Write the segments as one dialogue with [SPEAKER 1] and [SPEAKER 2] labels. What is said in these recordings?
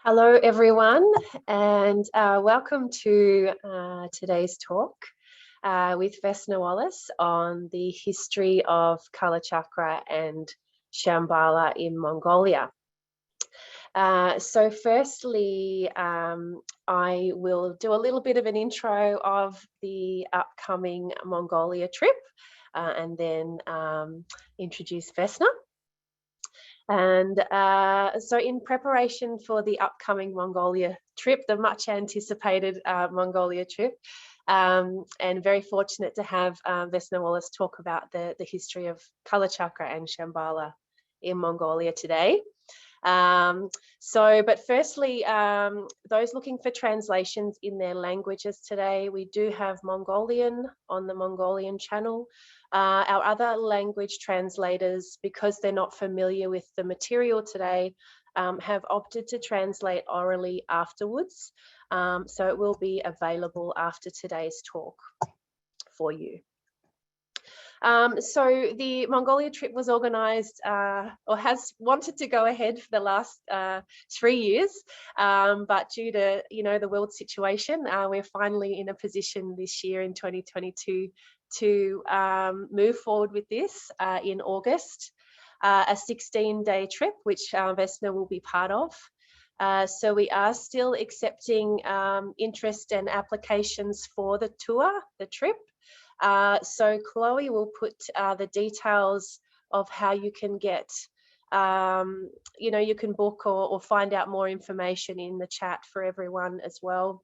[SPEAKER 1] Hello everyone, and welcome to today's talk with Vesna Wallace on the history of Kalachakra and Shambhala in Mongolia. So firstly, I will do a little bit of an intro of the upcoming Mongolia trip and then introduce Vesna. And so in preparation for the upcoming Mongolia trip, the much anticipated Mongolia trip, and very fortunate to have Vesna Wallace talk about the history of Kalachakra and Shambhala in Mongolia today. But firstly, those looking for translations in their languages today, we do have Mongolian on the Mongolian channel. Our other language translators, because they're not familiar with the material today, have opted to translate orally afterwards. So it will be available after today's talk for you. So the Mongolia trip was organised or has wanted to go ahead for the last 3 years, but due to the world situation, we're finally in a position this year in 2022 to move forward with this in August, a 16-day trip which Vesna will be part of. So we are still accepting interest and applications for the tour, the trip. So Chloe will put the details of how you can get, you can book or find out more information in the chat for everyone as well.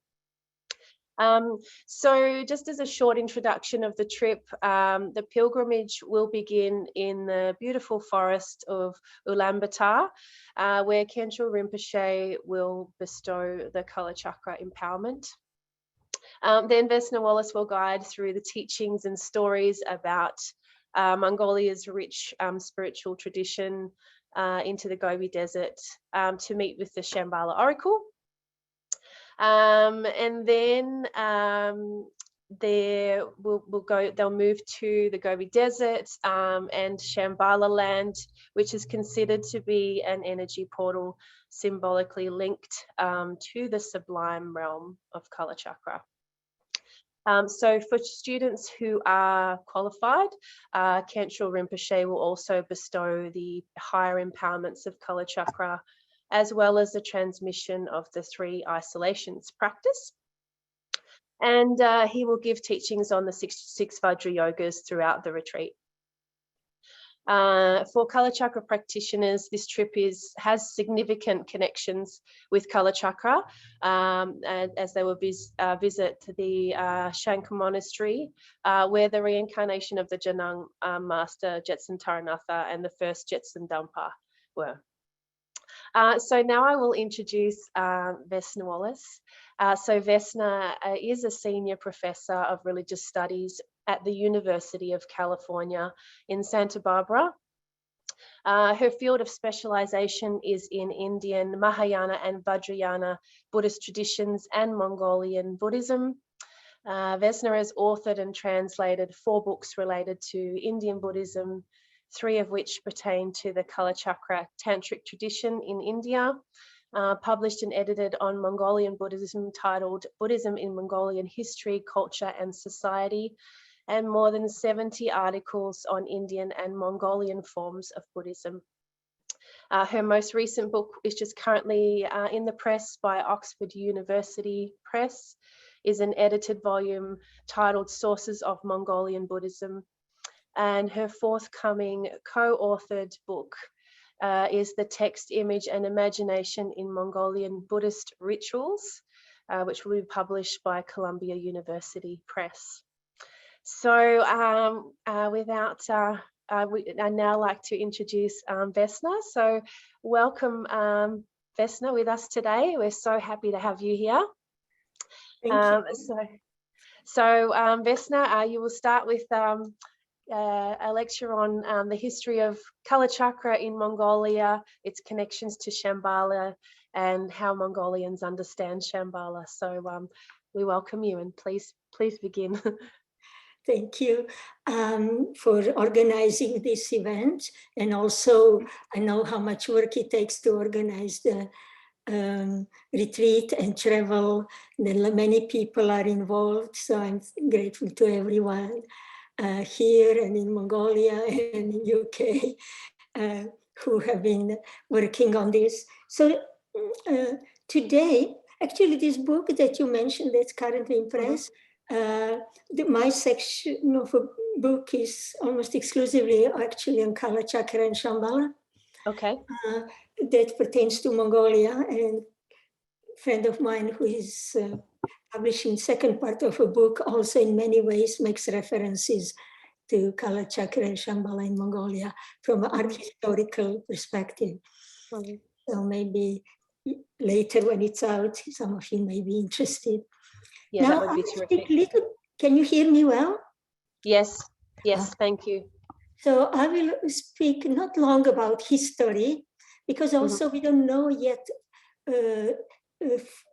[SPEAKER 1] So just as a short introduction of the trip, the pilgrimage will begin in the beautiful forest of Ulaanbaatar, where Khentrul Rinpoche will bestow the Kalachakra empowerment. Then Vesna Wallace will guide through the teachings and stories about Mongolia's rich spiritual tradition into the Gobi Desert to meet with the Shambhala oracle. And then they'll move to the Gobi Desert and Shambhala Land, which is considered to be an energy portal symbolically linked to the sublime realm of Kalachakra. So for students who are qualified, Khentrul Rinpoche will also bestow the higher empowerments of Kalachakra, as well as the transmission of the 3 isolations practice. And he will give teachings on the six Vajra yogas throughout the retreat. For Kalachakra practitioners, this trip has significant connections with Kalachakra, as they will visit the Shanka Monastery, where the reincarnation of the Janang master Jetsun Taranatha and the first Jetsun Dampa were. So now I will introduce Vesna Wallace. So Vesna is a senior professor of religious studies at the University of California in Santa Barbara. Her field of specialization is in Indian, Mahayana and Vajrayana Buddhist traditions and Mongolian Buddhism. Vesna has authored and translated 4 books related to Indian Buddhism, 3 of which pertain to the Kalachakra tantric tradition in India, published and edited on Mongolian Buddhism titled Buddhism in Mongolian History, Culture and Society, and more than 70 articles on Indian and Mongolian forms of Buddhism. Her most recent book, which is currently in the press by Oxford University Press, is an edited volume titled Sources of Mongolian Buddhism. And her forthcoming co-authored book is The Text, Image and Imagination in Mongolian Buddhist Rituals, which will be published by Columbia University Press. So I'd now like to introduce Vesna. So welcome, Vesna, with us today. We're so happy to have you here.
[SPEAKER 2] Thank you.
[SPEAKER 1] So Vesna, you will start with a lecture on the history of Kalachakra in Mongolia, its connections to Shambhala, and how Mongolians understand Shambhala. So we welcome you, and please begin.
[SPEAKER 2] Thank you for organizing this event. And also, I know how much work it takes to organize the retreat and travel. Then many people are involved, so I'm grateful to everyone here and in Mongolia and in UK who have been working on this. So today, actually this book that you mentioned that's currently in press, my section of a book is almost exclusively actually on Kalachakra and Shambhala.
[SPEAKER 1] Okay.
[SPEAKER 2] That pertains to Mongolia, and a friend of mine who is publishing second part of a book also in many ways makes references to Kalachakra and Shambhala in Mongolia from an art historical perspective. So maybe later when it's out, some of you may be interested.
[SPEAKER 1] Yeah,
[SPEAKER 2] now,
[SPEAKER 1] that would be terrific.
[SPEAKER 2] Can you hear me well?
[SPEAKER 1] Yes, yes, thank you.
[SPEAKER 2] So I will speak not long about history, because also we don't know yet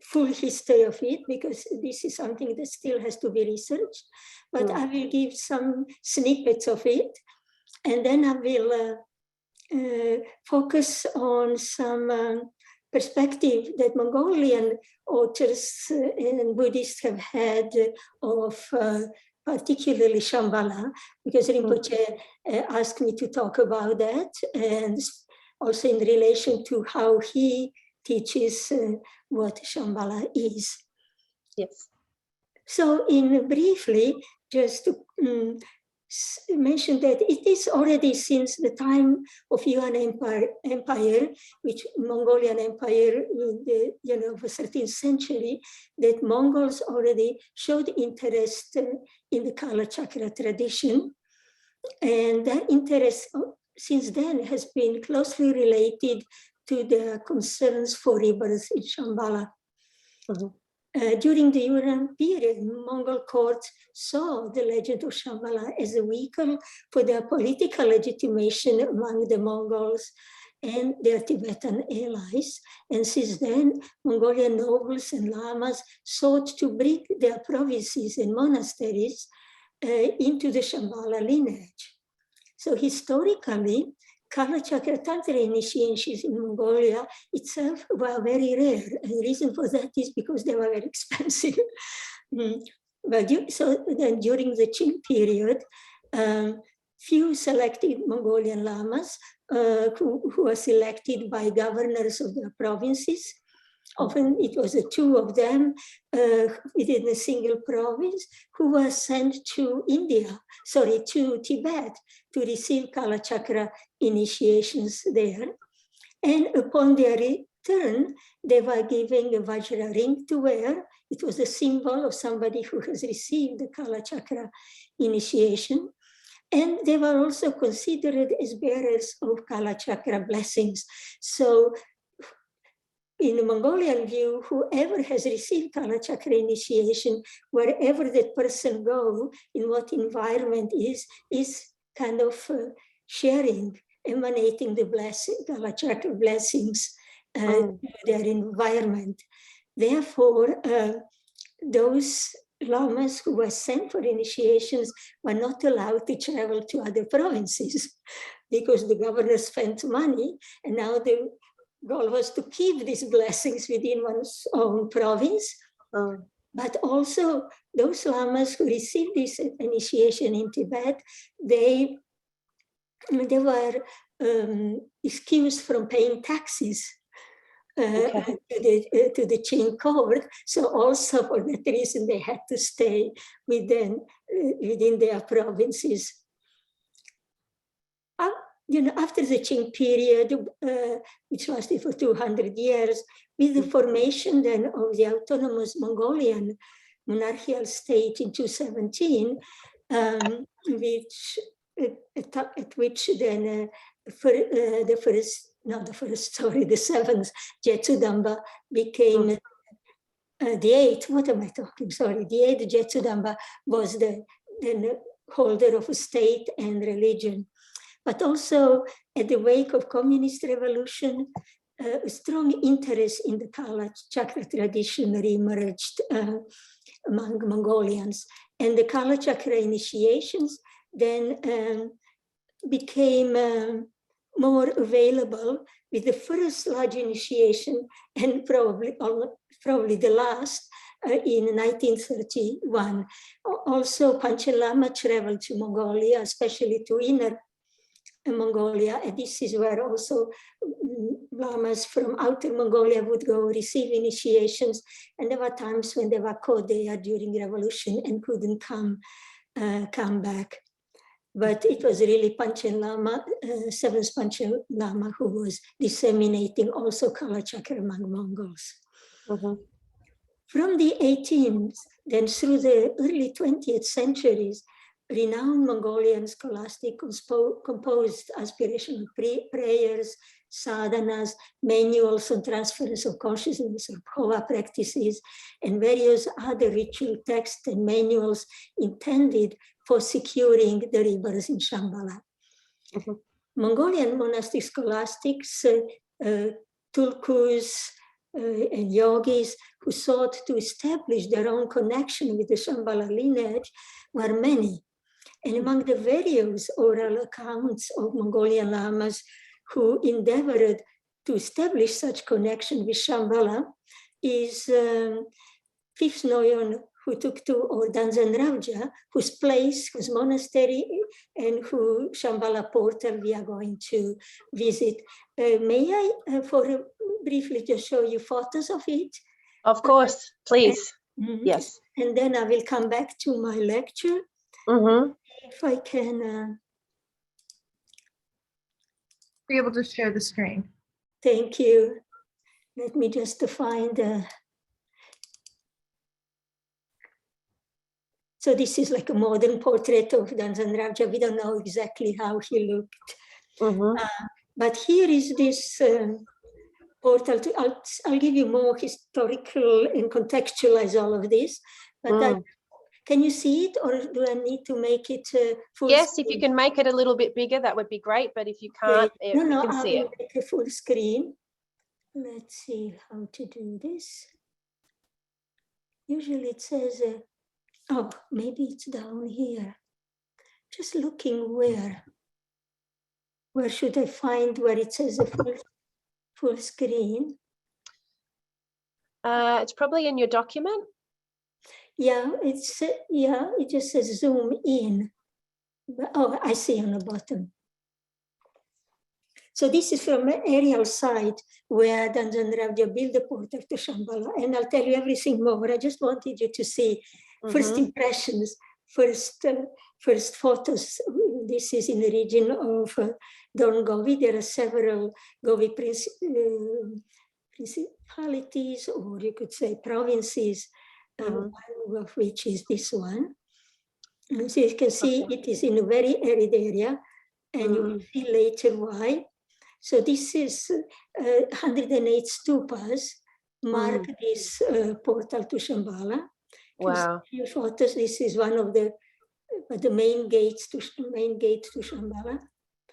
[SPEAKER 2] full history of it, because this is something that still has to be researched. But I will give some snippets of it, and then I will focus on some perspective that Mongolian authors and Buddhists have had of particularly Shambhala, because Rinpoche asked me to talk about that, and also in relation to how he teaches what Shambhala is.
[SPEAKER 1] Yes.
[SPEAKER 2] So briefly, just to mention that it is already since the time of Yuan Empire, which Mongolian Empire in the of the 13th century, that Mongols already showed interest in the Kalachakra tradition, and that interest since then has been closely related to the concerns for rebirth in Shambhala. During the Yuan period, Mongol courts saw the legend of Shambhala as a vehicle for their political legitimation among the Mongols and their Tibetan allies. And since then, Mongolian nobles and lamas sought to bring their provinces and monasteries into the Shambhala lineage. So historically, Kalachakra Tantra initiations in Mongolia itself were very rare. And the reason for that is because they were very expensive. So then during the Qing period, few selected Mongolian lamas who were selected by governors of their provinces. Often it was two of them within a single province who were sent to to Tibet to receive Kalachakra initiations there. And upon their return, they were given a Vajra ring to wear. It was a symbol of somebody who has received the Kalachakra initiation. And they were also considered as bearers of Kalachakra blessings. So in the Mongolian view, whoever has received Kalachakra initiation, wherever that person goes, in what environment is kind of sharing, emanating the Kalachakra blessings to their environment. Therefore, those lamas who were sent for initiations were not allowed to travel to other provinces because the governor spent money, and now the goal was to keep these blessings within one's own province. But also those lamas who received this initiation in Tibet, they were excused from paying taxes to the Qing court. So also for that reason, they had to stay within their provinces. After the Qing period, which lasted for 200 years, with the formation then of the autonomous Mongolian monarchical state in 217, the seventh Jetsudamba became the eighth. What am I talking? Sorry, the eighth Jetsudamba was the holder of a state and religion. But also at the wake of communist revolution, a strong interest in the Kalachakra tradition re-emerged among Mongolians. And the Kalachakra initiations then became more available, with the first large initiation and probably the last in 1931. Also, Panchen Lama traveled to Mongolia, especially to Inner Mongolia, and this is where also lamas from Outer Mongolia would go receive initiations, and there were times when they were caught there during revolution and couldn't come back. But it was really Panchen Lama, 7th Panchen Lama, who was disseminating also Kalachakra among Mongols. From the 18th, then through the early 20th centuries, renowned Mongolian scholastic composed aspirational prayers, sadhanas, manuals on transference of consciousness or Khova practices, and various other ritual texts and manuals intended for securing the rebirth in Shambhala. Mongolian monastic scholastics, tulkus, and yogis who sought to establish their own connection with the Shambhala lineage were many. And among the various oral accounts of Mongolian lamas who endeavored to establish such connection with Shambhala is Fifth Noyon, who took to, or Danzanravja, whose monastery, and who Shambhala portal we are going to visit. May I, briefly just show you photos of it?
[SPEAKER 1] Of course, please. Yes.
[SPEAKER 2] And then I will come back to my lecture. If I can
[SPEAKER 3] be able to share the screen.
[SPEAKER 2] Thank you. Let me just find so this is like a modern portrait of Danzanravja. We don't know exactly how he looked. But here is this portal. I'll give you more historical and contextualize all of this. But can you see it, or do I need to make it full
[SPEAKER 1] Yes,
[SPEAKER 2] screen?
[SPEAKER 1] if you can make it a little bit bigger, that would be great. But if you can't, you can see it.
[SPEAKER 2] Make a full screen. Let's see how to do this. Usually it says, oh, maybe it's down here. Just looking where should I find where it says a full screen?
[SPEAKER 1] It's probably in your document.
[SPEAKER 2] Yeah, it just says zoom in. Oh, I see on the bottom. So this is from an aerial site where Danzanravja built the portal to Shambhala, and I'll tell you everything more. I just wanted you to see first impressions, first photos. This is in the region of Gobi. There are several Gobi principalities, or you could say provinces, one of which is this one. And so you can see it is in a very arid area, and you will see later why. So this is 108 stupas mark this portal to Shambhala.
[SPEAKER 1] Wow.
[SPEAKER 2] Few photos. This is one of the main gate to Shambhala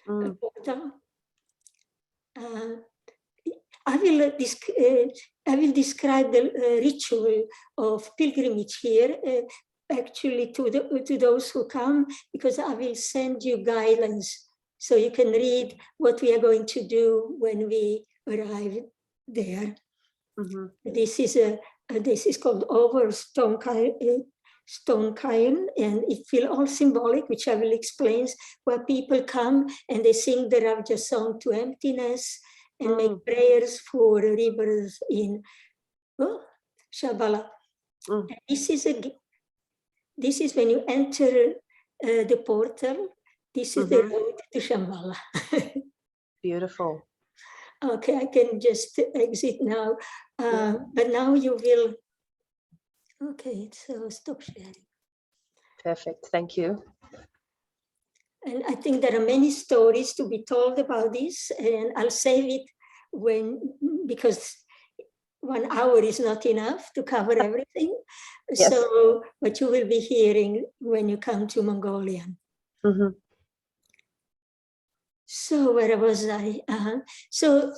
[SPEAKER 2] portal. I will describe the ritual of pilgrimage here, actually to those who come, because I will send you guidelines so you can read what we are going to do when we arrive there. This is called over stone cairn, and it feels all symbolic, which I will explain, where people come and they sing the Ravja song to emptiness and make prayers for rebirth in Shambhala. This is when you enter the portal. This is the road to Shambhala.
[SPEAKER 1] Beautiful.
[SPEAKER 2] Okay, I can just exit now. But now you will. Okay, so stop sharing.
[SPEAKER 1] Perfect. Thank you.
[SPEAKER 2] And I think there are many stories to be told about this, and I'll save it because 1 hour is not enough to cover everything.
[SPEAKER 1] Yes.
[SPEAKER 2] So, but you will be hearing when you come to Mongolian. So where was I? So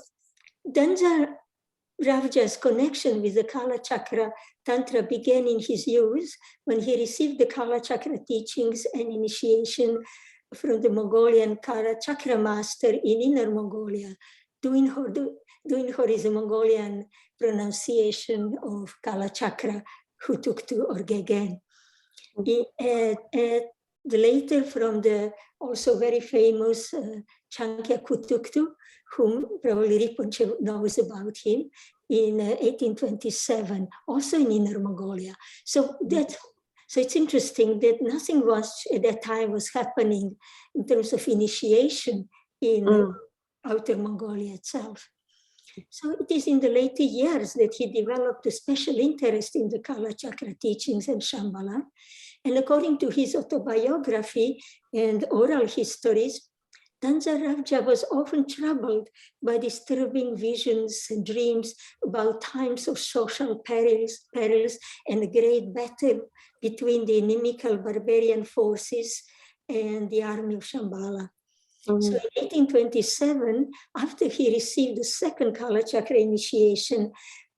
[SPEAKER 2] Danzanravja's connection with the Kalachakra Tantra began in his youth when he received the Kalachakra teachings and initiation from the Mongolian Kalachakra master in Inner Mongolia. Duinhor is a Mongolian pronunciation of Kalachakra, Hutuktu or Gegen. Later from the also very famous Chankya Kutuktu, whom probably Rinpoche knows about him, in 1827, also in Inner Mongolia. So it's interesting that nothing was at that time was happening in terms of initiation in Outer Mongolia itself. So it is in the later years that he developed a special interest in the Kalachakra teachings and Shambhala. And according to his autobiography and oral histories, Danzanravja was often troubled by disturbing visions and dreams about times of social perils and a great battle between the inimical barbarian forces and the army of Shambhala. So in 1827, after he received the second Kalachakra initiation,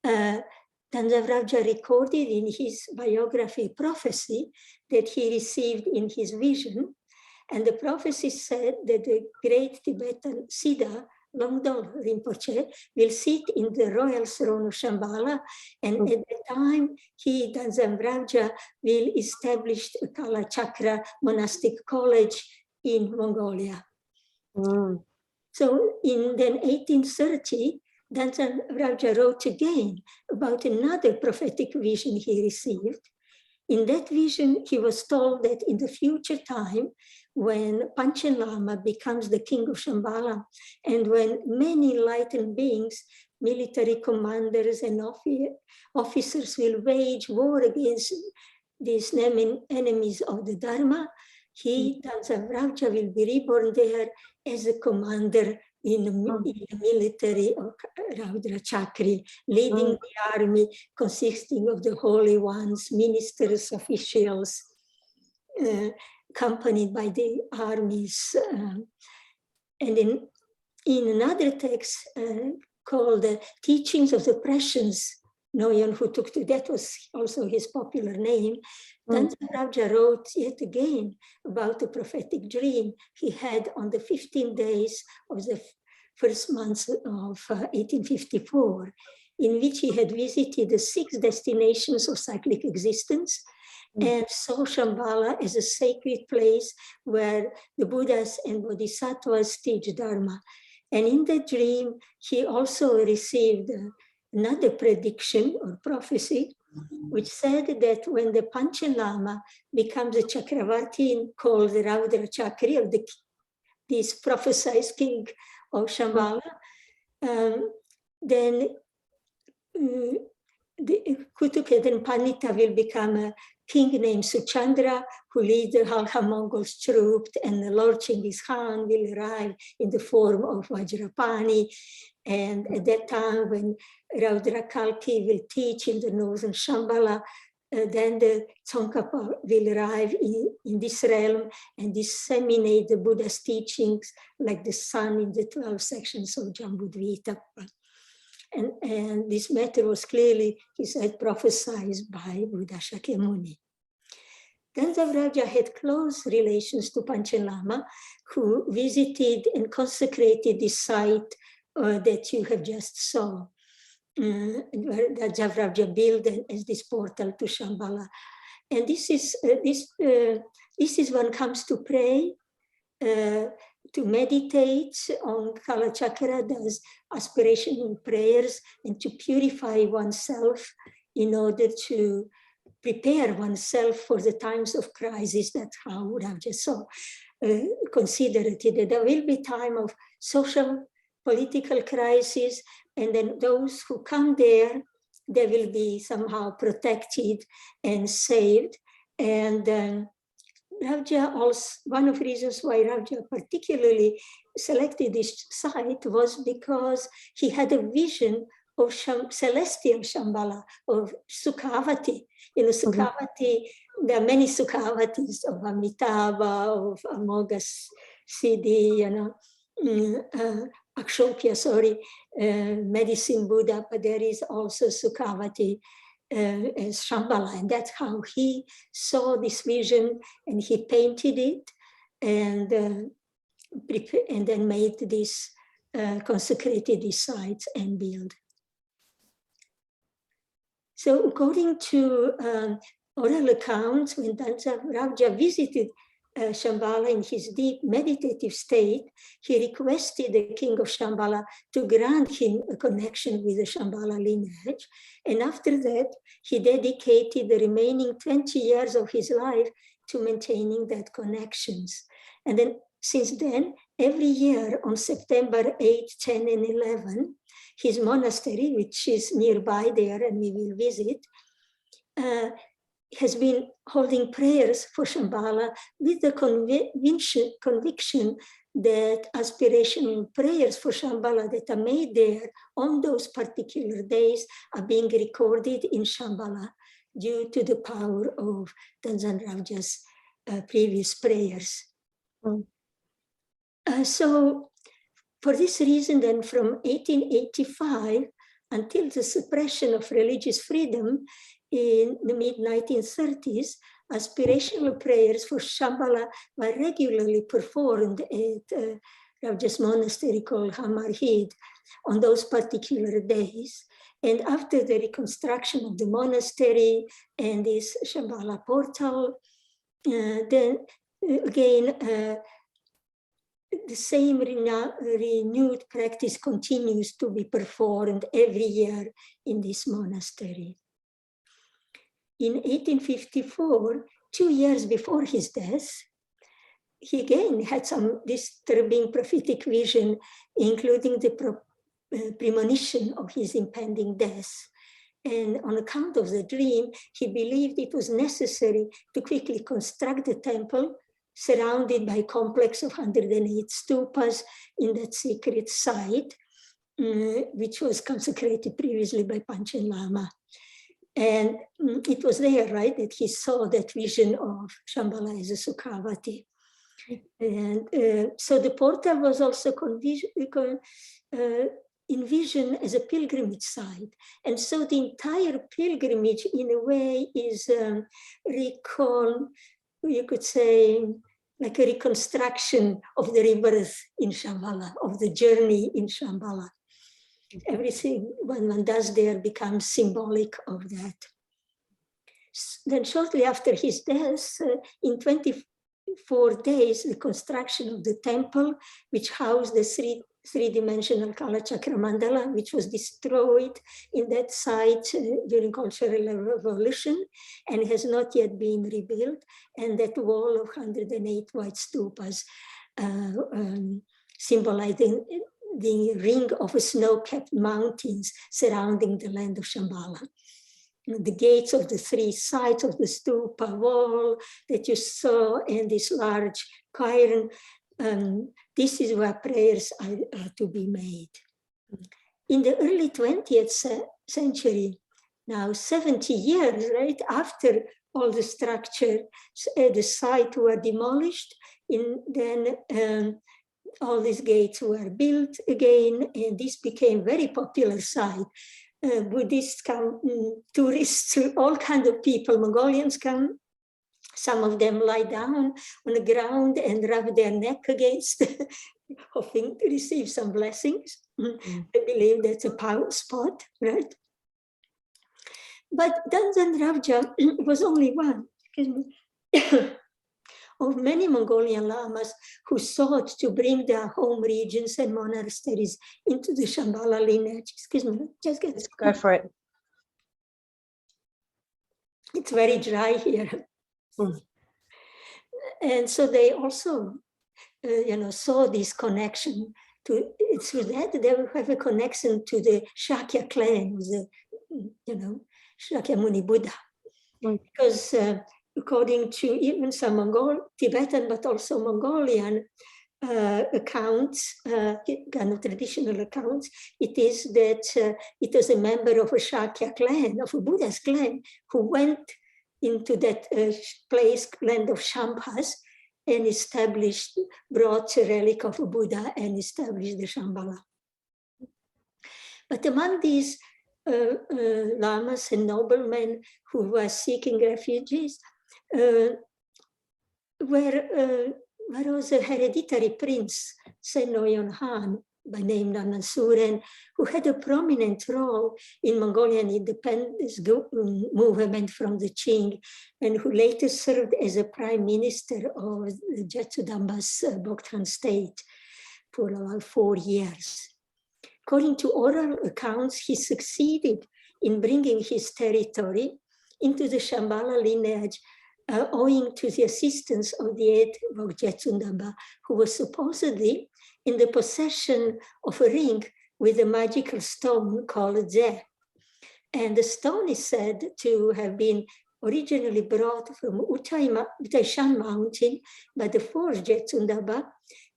[SPEAKER 2] Danzanravja recorded in his biography prophecy that he received in his vision. And the prophecy said that the great Tibetan Siddha, Longdol Rinpoche, will sit in the royal throne of Shambhala. And at the time, he, Danzanravja, will establish a Kalachakra monastic college in Mongolia. So in then 1830, Danzanravja wrote again about another prophetic vision he received. In that vision, he was told that in the future time, when Panchen Lama becomes the king of Shambhala, and when many enlightened beings, military commanders and officers will wage war against these enemies of the Dharma, he, Danzanravja, will be reborn there as a commander in the military of Raudra Chakri, leading the army consisting of the holy ones, ministers, officials, accompanied by the armies. And in another text called the Teachings of the Prescience, Noyon Hutuktu, that was also his popular name, Danzanravja wrote yet again about the prophetic dream he had on the 15 days of the first month of 1854, in which he had visited the 6 destinations of cyclic existence and saw Shambhala as a sacred place where the Buddhas and Bodhisattvas teach Dharma. And in the dream, he also received another prediction or prophecy, which said that when the Panchen Lama becomes a Chakravartin called the Raudra Chakri, or this prophesied king of Shambhala, then the Kutukedan Panita will become a king named Suchandra, who leads the Halha Mongols troops, and the Lord Chinggis Khan will arrive in the form of Vajrapani. And at that time, when Raudra Kalki will teach in the northern Shambhala, then the Tsongkhapa will arrive in this realm and disseminate the Buddha's teachings like the sun in the 12 sections of Jambudvitappa. And this matter was clearly, he said, prophesied by Buddha Shakyamuni. Danzanravja had close relations to Panchen Lama, who visited and consecrated this site that you have just saw, where Danzanravja built as this portal to Shambhala. And this is one comes to pray, to meditate on Kalachakra, does aspirational prayers, and to purify oneself in order to prepare oneself for the times of crisis. That's how Ravja saw, considered it, that there will be time of social, political crisis, and then those who come there, they will be somehow protected and saved. And Ravja also, one of the reasons why Ravja particularly selected this site was because he had a vision of celestial Shambhala, of Sukhavati. In Sukhavati, there are many Sukhavatis of Amitabha, of Amoghas Siddhi, Akshopya, Medicine Buddha, but there is also Sukhavati as Shambhala, and that's how he saw this vision, and he painted it. and then made this, consecrated these sites and built. So according to oral accounts, when Danzanravja visited Shambhala in his deep meditative state, he requested the king of Shambhala to grant him a connection with the Shambhala lineage. And after that, he dedicated the remaining 20 years of his life to maintaining that connections. And then since then, every year on September 8, 10, and 11, his monastery, which is nearby there and we will visit, has been holding prayers for Shambhala with the conviction that aspirational prayers for Shambhala that are made there on those particular days are being recorded in Shambhala due to the power of Danzanravja's previous prayers. So for this reason, then from 1885 until the suppression of religious freedom in the mid-1930s, aspirational prayers for Shambhala were regularly performed at Ravja's monastery called Hamarhid on those particular days. And after the reconstruction of the monastery and this Shambhala portal, then again, the same renewed practice continues to be performed every year in this monastery. In 1854, 2 years before his death, he again had some disturbing prophetic vision, including the premonition of his impending death. And on account of the dream, he believed it was necessary to quickly construct the temple surrounded by a complex of 108 stupas in that sacred site, which was consecrated previously by Panchen Lama. And it was there, right, that he saw that vision of Shambhala as a Sukhavati. And so the portal was also envisioned as a pilgrimage site. And so the entire pilgrimage, in a way, is you could say, like a reconstruction of the rebirth in Shambhala, of the journey in Shambhala. Everything one does there becomes symbolic of that. Then shortly after his death, in 24 days, the construction of the temple, which housed the three-dimensional Kalachakra mandala, which was destroyed in that site during Cultural Revolution and has not yet been rebuilt, and that wall of 108 white stupas symbolizing the ring of snow-capped mountains surrounding the land of Shambhala. The gates of the three sides of the stupa wall that you saw and this large cairn, this is where prayers are to be made. In the early 20th century, now 70 years, right, after all the structure at the site were demolished, then all these gates were built again, and this became very popular site. Buddhists come, tourists, all kinds of people, Mongolians come. Some of them lie down on the ground and rub their neck against, hoping to receive some blessings. I believe that's a power spot, right? But Danzanravja was only one, of many Mongolian lamas who sought to bring their home regions and monasteries into the Shambhala lineage. Excuse me, just get
[SPEAKER 1] Let's go for it.
[SPEAKER 2] It's very dry here. And so they also, saw this connection to, through that they have a connection to the Shakya clan, the, Shakyamuni Buddha. Because according to even some Tibetan, but also Mongolian accounts, kind of traditional accounts, it is that it was a member of a Shakya clan, of a Buddha's clan, who went into that place, land of Shambhas, and brought a relic of a Buddha and established the Shambhala. But among these lamas and noblemen who were seeking refugees, were was a hereditary prince, Senoyon Han, by name Nanasuren, who had a prominent role in Mongolian independence movement from the Qing, and who later served as a prime minister of Jetsudamba's Bogdan state for about 4 years. According to oral accounts, he succeeded in bringing his territory into the Shambhala lineage, owing to the assistance of the 8th Bogdan, who was supposedly in the possession of a ring with a magical stone called Ze. And the stone is said to have been originally brought from Utaishan mountain by the 4th Jetsundaba,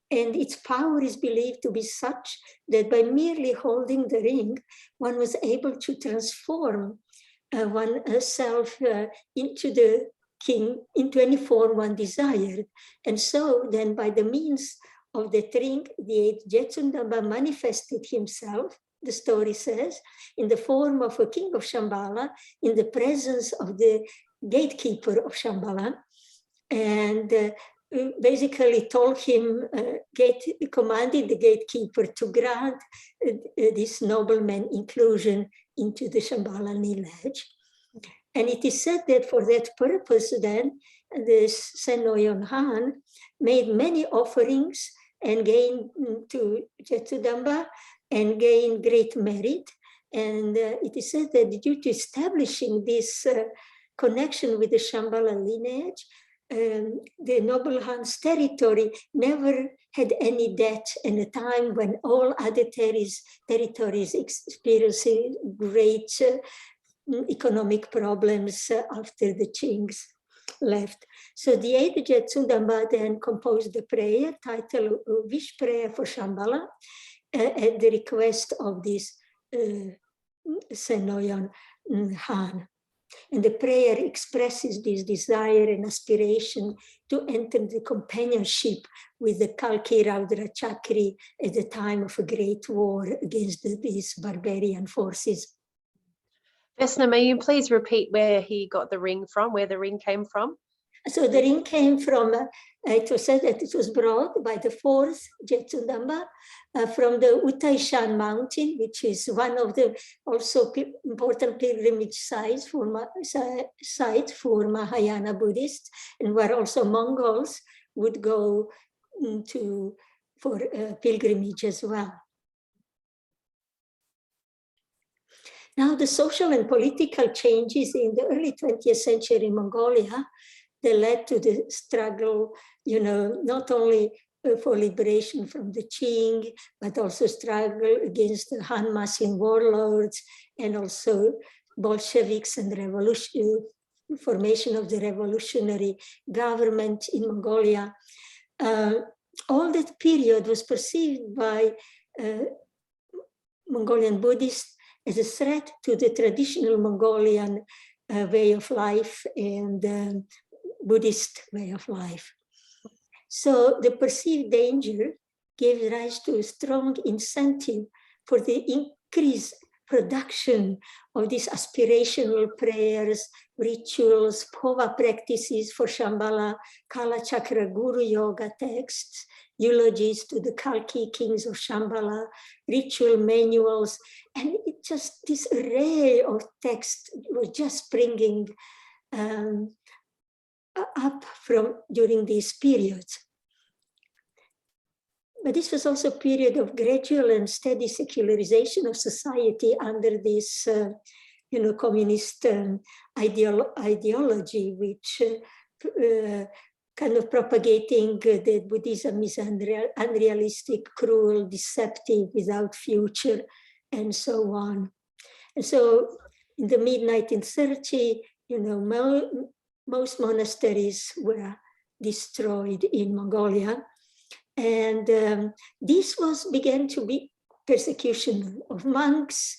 [SPEAKER 2] and its power is believed to be such that by merely holding the ring, one was able to transform oneself into the king, into any form one desired. And so then by the means of that ring, the 8th Jetsundaba manifested himself, the story says, in the form of a king of Shambhala, in the presence of the gatekeeper of Shambhala, and basically told him, commanded the gatekeeper to grant this nobleman inclusion into the Shambhala lineage. And it is said that for that purpose then, this Senoyon Han made many offerings and gained to Jetsudamba and gained great merit. And it is said that due to establishing this connection with the Shambhala lineage, the noble Han's territory never had any debt in a time when all other territories experiencing great economic problems after the Qings left. So the 8th Jetsundamba then composed the prayer titled Wish Prayer for Shambhala at the request of this Senoyon Han. And the prayer expresses this desire and aspiration to enter the companionship with the Kalki Raudra Chakri at the time of a great war against these barbarian forces.
[SPEAKER 1] Vesna, may you please repeat where he got the ring from, where the ring came from?
[SPEAKER 2] So the ring came from, it was said that it was brought by the 4th Jetsundamba from the Utaishan mountain, which is one of the also important pilgrimage sites for Mahayana Buddhists, and where also Mongols would go for pilgrimage as well. Now, the social and political changes in the early 20th century in Mongolia, they led to the struggle, not only for liberation from the Qing, but also struggle against the Han Masin warlords, and also Bolsheviks and formation of the revolutionary government in Mongolia. All that period was perceived by Mongolian Buddhists as a threat to the traditional Mongolian way of life and Buddhist way of life. So the perceived danger gave rise to a strong incentive for the increased production of these aspirational prayers, rituals, pova practices for Shambhala, Kalachakra Guru Yoga texts, eulogies to the Kalki kings of Shambhala, ritual manuals, and it just this array of texts was just springing up from during these periods. But this was also a period of gradual and steady secularization of society under this, communist ideology, which kind of propagating that Buddhism is unrealistic, cruel, deceptive, without future, and so on. And so in the mid-1930s, most monasteries were destroyed in Mongolia. And this began to be persecution of monks,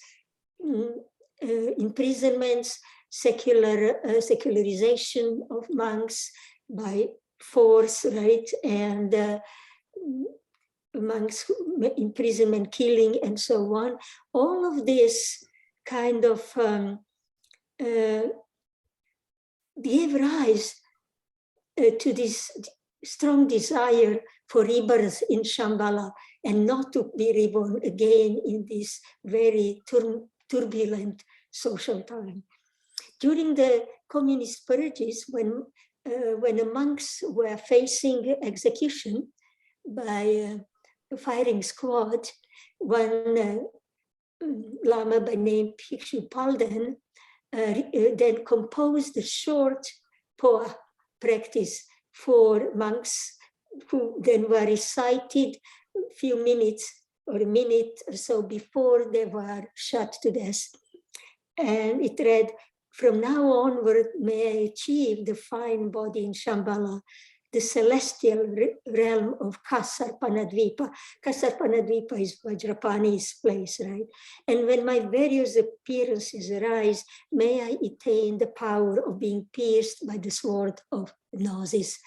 [SPEAKER 2] imprisonments, secularization of monks by force, right? And monks imprisonment, killing, and so on. All of this kind of gave rise to this strong desire for rebirth in Shambhala and not to be reborn again in this very turbulent social time. During the communist purges, when the monks were facing execution by a firing squad, one Lama by name Bhikshu Palden then composed a short poa practice for monks who then were recited a few minutes or a minute or so before they were shot to death. And it read, "From now onward, may I achieve the fine body in Shambhala, the celestial realm of Kasarpanadvipa." Kasarpanadvipa is Vajrapani's place, right? "And when my various appearances arise, may I attain the power of being pierced by the sword of gnosis,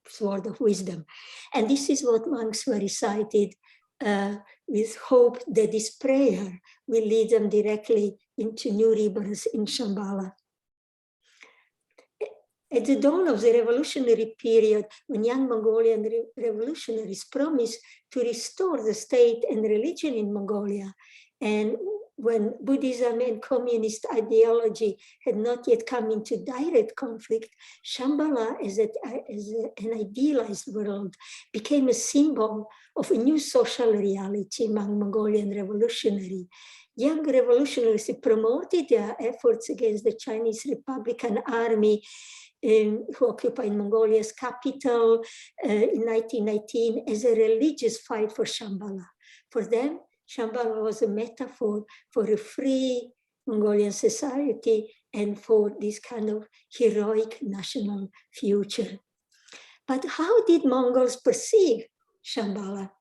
[SPEAKER 2] sword of wisdom." And this is what monks were recited with hope that this prayer will lead them directly into new rebirths in Shambhala. At the dawn of the revolutionary period, when young Mongolian revolutionaries promised to restore the state and religion in Mongolia, and when Buddhism and communist ideology had not yet come into direct conflict, Shambhala as an idealized world became a symbol of a new social reality among Mongolian revolutionaries. Young revolutionaries promoted their efforts against the Chinese Republican Army who occupied Mongolia's capital in 1919 as a religious fight for Shambhala. For them, Shambhala was a metaphor for a free Mongolian society and for this kind of heroic national future. But how did Mongols perceive Shambhala?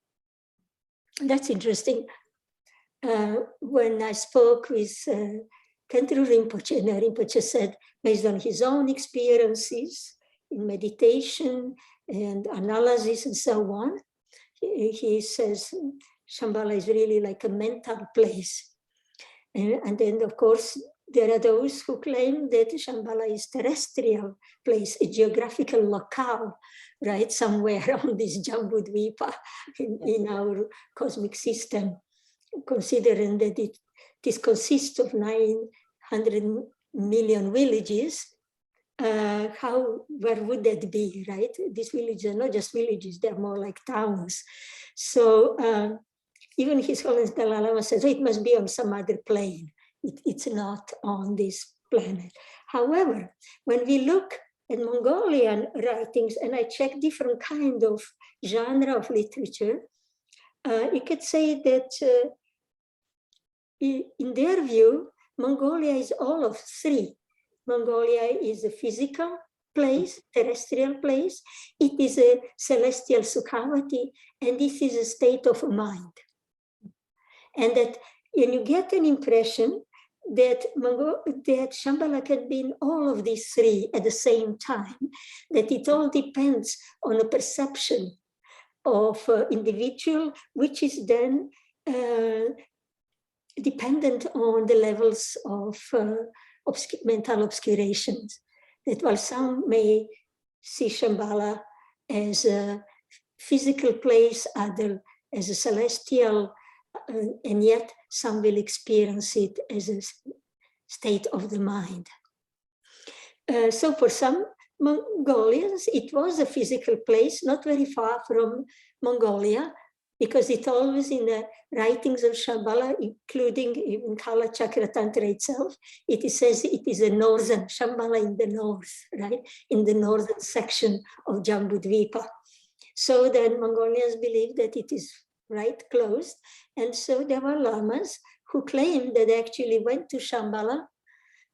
[SPEAKER 2] That's interesting. When I spoke with Khentrul Rinpoche, and Rinpoche said, based on his own experiences in meditation and analysis and so on, he says Shambhala is really like a mental place. And then, of course, there are those who claim that Shambhala is a terrestrial place, a geographical locale, right, somewhere on this Jambudvipa in our cosmic system, considering that this consists of 900 million villages. Where would that be, right? These villages are not just villages, they're more like towns. So even His Holiness Dalai Lama says, oh, it must be on some other plane. It's not on this planet. However, when we look at Mongolian writings, and I check different kind of genre of literature, you could say that in their view, Mongolia is all of three. Mongolia is a physical place, terrestrial place. It is a celestial Sukhavati, and this is a state of mind. And that, and you get an impression that Shambhala can be in all of these three at the same time, that it all depends on a perception of individual, which is then dependent on the levels of mental obscurations. That while some may see Shambhala as a physical place, other as a celestial, and yet some will experience it as a state of the mind. So for some Mongolians, it was a physical place, not very far from Mongolia, because it always in the writings of Shambhala, including in Kalachakra Tantra itself, it says it is a northern, Shambhala in the north, right? In the northern section of Jambudvipa. So then Mongolians believe that it is right closed. And so there were lamas who claimed that they actually went to Shambhala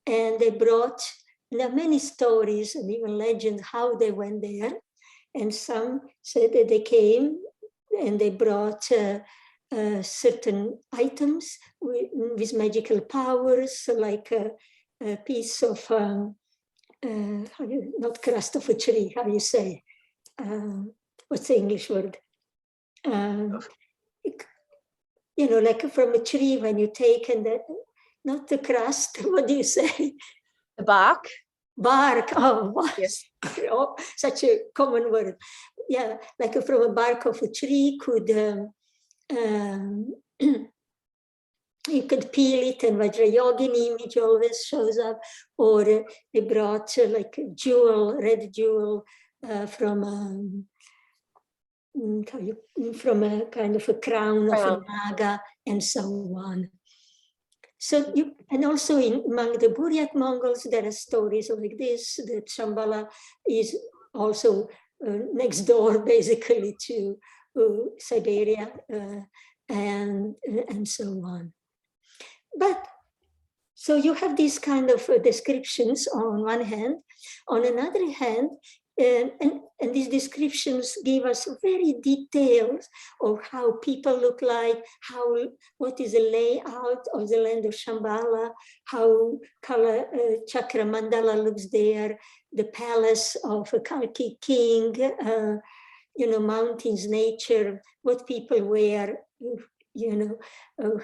[SPEAKER 2] and they brought, and there are many stories and even legends how they went there. And some said that they came and they brought certain items with magical powers, like a piece of, not crust of a tree, how you say? What's the English word? You know, like from a tree when you take and that, not the crust, what do you say?
[SPEAKER 1] The bark?
[SPEAKER 2] Bark, oh, wow.
[SPEAKER 1] Yes.
[SPEAKER 2] Oh, such a common word. Yeah, like from a bark of a tree could, you could peel it, and Vajrayogini image always shows up, or they brought like a jewel, red jewel from a kind of a crown of a naga, and so on. So and also among the Buryak Mongols, there are stories like this, that Shambhala is also next door, basically, to Siberia and so on. But so you have these kind of descriptions on one hand. On another hand, and these descriptions give us very details of how people look like, what is the layout of the land of Shambhala, how Kalachakra Mandala looks there, the palace of a Kalki king, mountains, nature, what people wear,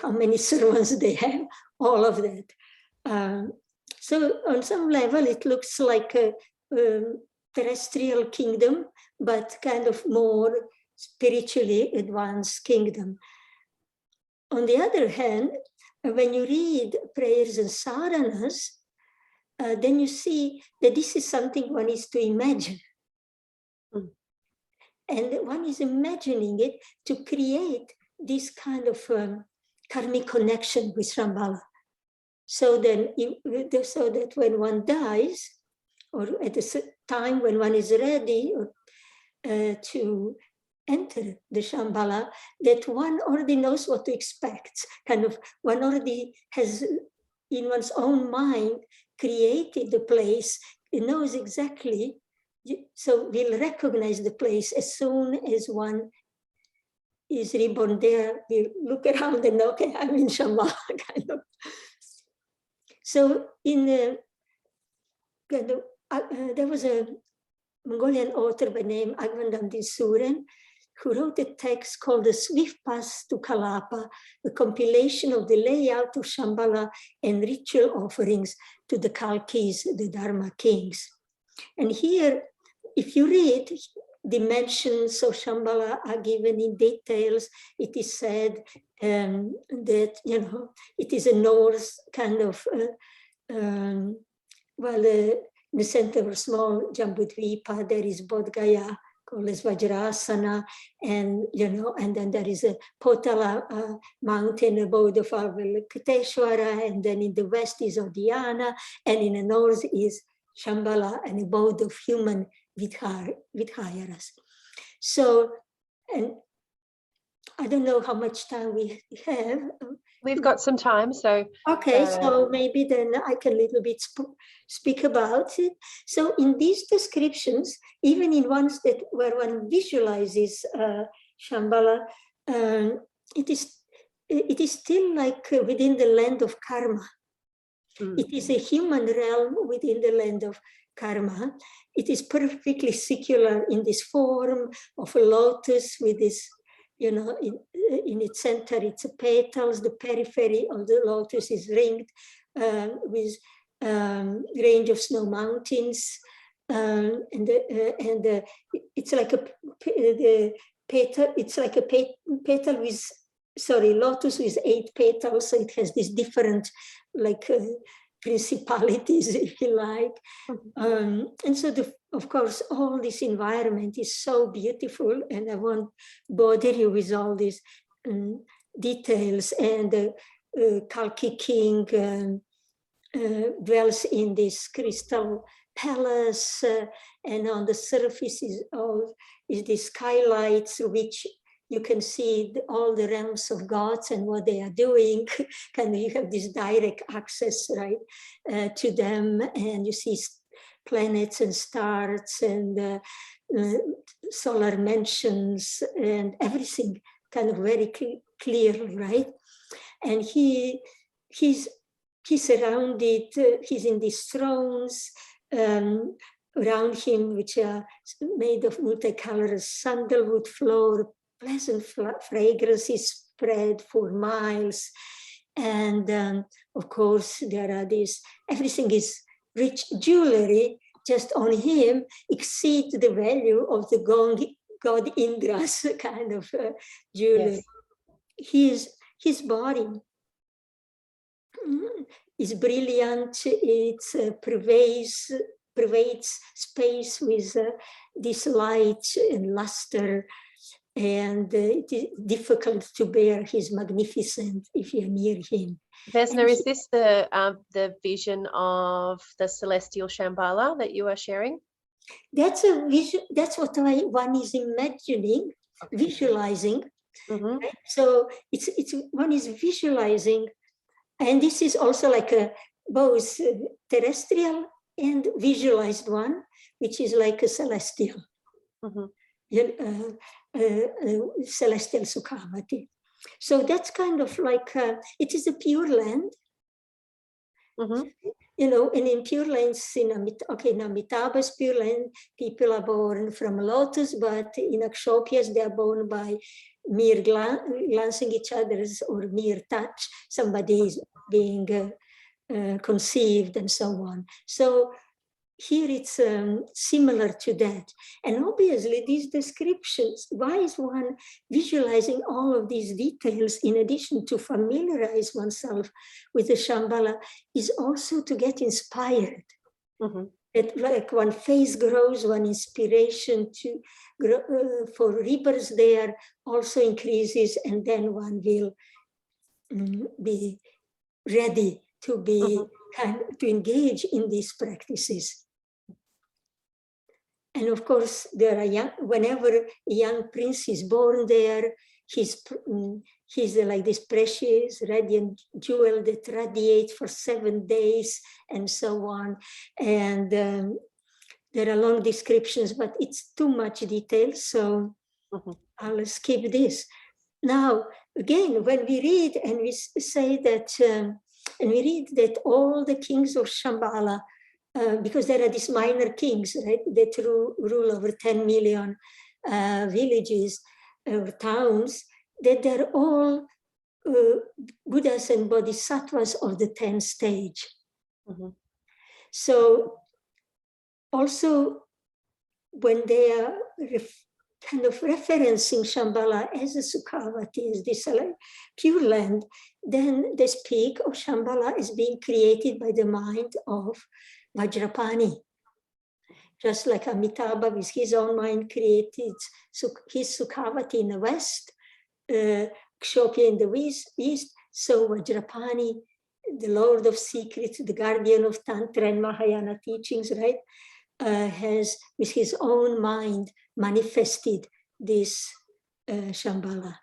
[SPEAKER 2] how many servants they have, all of that. So on some level, it looks like a terrestrial kingdom, but kind of more spiritually advanced kingdom. On the other hand, when you read prayers and saranas, then you see that this is something one is to imagine. And one is imagining it to create this kind of karmic connection with Shambhala. So that when one dies, or at a time when one is ready to enter the Shambhala, that one already knows what to expect. Kind of, one already has in one's own mind created the place, it knows exactly, so we'll recognize the place as soon as one is reborn there. We look around and okay, I'm in Shambhala, kind of. So there was a Mongolian author by name Agvandam Dinsuren who wrote a text called The Swift Path to Kalapa, a compilation of the layout of Shambhala and ritual offerings to the Kalkis, the Dharma kings. And here, if you read, dimensions of Shambhala are given in details. It is said that, it is a north kind of, in the center of a small Jambudvipa, there is Bodh Gaya, called as Vajrasana, and and then there is a Potala mountain abode of Avalokiteshvara, and then in the west is Odhyana, and in the north is Shambhala, an abode of human Vidhayaras. So, and I don't know how much time we have.
[SPEAKER 1] We've got some time, so.
[SPEAKER 2] Okay, so maybe then I can a little bit speak about it. So in these descriptions, even in ones where one visualizes Shambhala, it is still like within the land of karma. It is a human realm within the land of karma. It is perfectly secular in this form of a lotus with this, in its center, it's a petals. The periphery of the lotus is ringed with range of snow mountains, and it's like the petal. It's like a petal with, lotus with 8 petals. So it has these different, principalities, if you like. And so, of course, all this environment is so beautiful, and I won't bother you with all these details. And the Kalki king dwells in this crystal palace, and on the surface is these skylights, which you can see all the realms of gods and what they are doing. You have this direct access, right, to them, and you see planets and stars and solar mansions and everything kind of very clearly, right? And he's surrounded, he's in these thrones around him, which are made of multicolored sandalwood floor, pleasant fragrances spread for miles. And of course, there are everything is rich jewelry just on him exceeds the value of the god Indra's kind of jewelry.
[SPEAKER 1] Yes.
[SPEAKER 2] His body is brilliant. It pervades space with this light and luster, and it is difficult to bear his magnificence if you're near him.
[SPEAKER 1] Vesna, is this the vision of the celestial Shambhala that you are sharing?
[SPEAKER 2] That's a vision. That's what one is imagining, visualizing. Right? So it's one is visualizing, and this is also like a both terrestrial and visualized one, which is like a celestial, celestial Sukhavati. So that's kind of like it is a pure land. You know, and in pure lands, in Amitabha's pure land, people are born from lotus, but in Akshopya's, they are born by mere glancing each other's or mere touch. Somebody is being conceived and so on. So here it's similar to that. And obviously these descriptions, why is one visualizing all of these details in addition to familiarize oneself with the Shambhala, is also to get inspired. That like one phase grows, one inspiration to grow, for rebirth there also increases, and then one will be ready to be to engage in these practices. And of course, there are whenever a young prince is born there, he's like this precious radiant jewel that radiates for 7 days and so on. And there are long descriptions, but it's too much detail, so I'll skip this. Now, again, when we read and we say that, and we read that all the kings of Shambhala, because there are these minor kings, right, that rule over 10 million villages or towns, that they're all Buddhas and Bodhisattvas of the 10th stage. So also when they are kind of referencing Shambhala as a Sukhavati, as this pure land, then they speak of Shambhala as being created by the mind of Vajrapani. Just like Amitabha with his own mind created his Sukhavati in the west, Kshopya in the east, so Vajrapani, the Lord of Secrets, the guardian of Tantra and Mahayana teachings, right, has with his own mind manifested this Shambhala.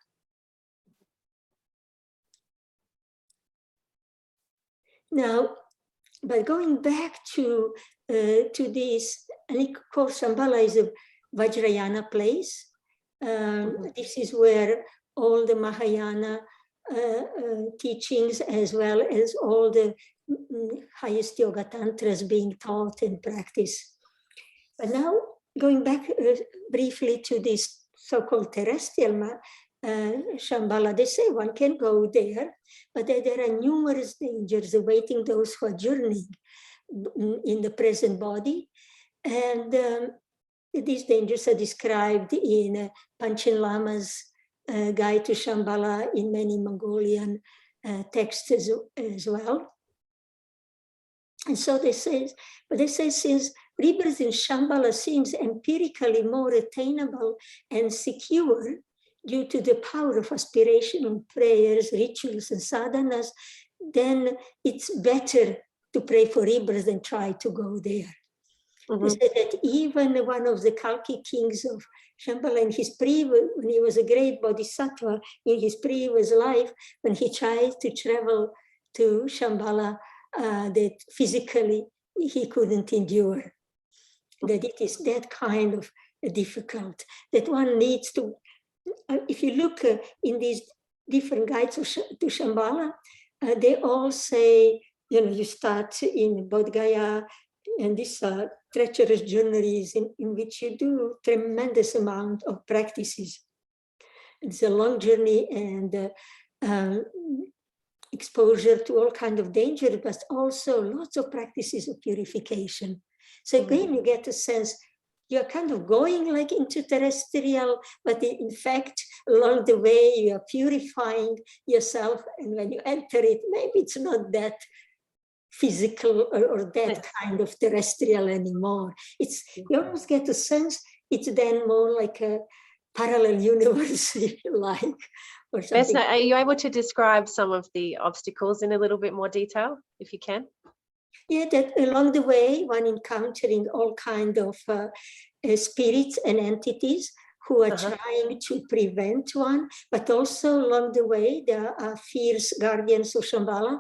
[SPEAKER 2] Now, by going back to this, and of course, Shambhala is a Vajrayana place. This is where all the Mahayana teachings, as well as all the highest yoga tantras being taught and practiced. But now, going back briefly to this so-called terrestrial Shambhala, they say one can go there, but there are numerous dangers awaiting those who are journeying in the present body. And these dangers are described in Panchen Lama's Guide to Shambhala, in many Mongolian texts as well. And so they say, but they say, since rebirth in Shambhala seems empirically more attainable and secure due to the power of aspiration and prayers, rituals, and sadhanas, then it's better to pray for rebirth than try to go there. They say that even one of the Kalki kings of Shambhala, in his when he was a great bodhisattva in his previous life, when he tried to travel to Shambhala, that physically he couldn't endure. That it is that kind of difficult, that one needs to, if you look in these different guides to Shambhala, they all say, you know, you start in Bodh Gaya, and these are treacherous journeys in which you do tremendous amount of practices. It's a long journey, and exposure to all kinds of danger, but also lots of practices of purification. So again, you get a sense you're kind of going like into terrestrial, but in fact, along the way, you are purifying yourself. And when you enter it, maybe it's not that physical or that kind of terrestrial anymore. It's, you almost get a sense it's then more like a parallel universe, if you like, or something.
[SPEAKER 1] Vesna, are you able to describe some of the obstacles in a little bit more detail, if you can?
[SPEAKER 2] Yeah, that along the way, one encountering all kinds of spirits and entities who are trying to prevent one, but also along the way, there are fierce guardians of Shambhala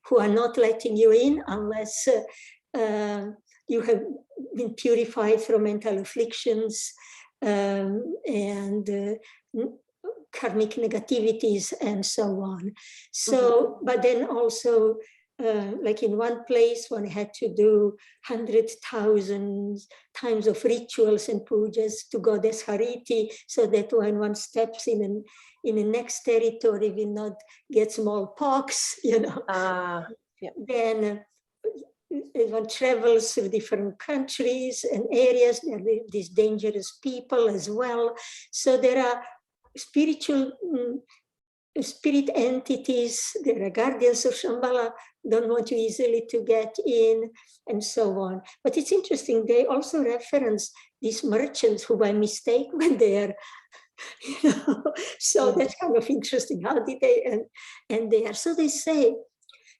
[SPEAKER 2] who are not letting you in unless you have been purified from mental afflictions and karmic negativities and so on. So, but then also, like in one place, one had to do 100,000 times of rituals and pujas to Goddess Hariti, so that when one steps in the next territory, will not get smallpox, you know. Then one travels through different countries and areas. There are these dangerous people as well. So there are spiritual spirit entities, there are guardians of Shambhala, don't want you easily to get in, and so on. But it's interesting, they also reference these merchants who by mistake went there, you know, so that's kind of interesting. How did they, and they are, so they say,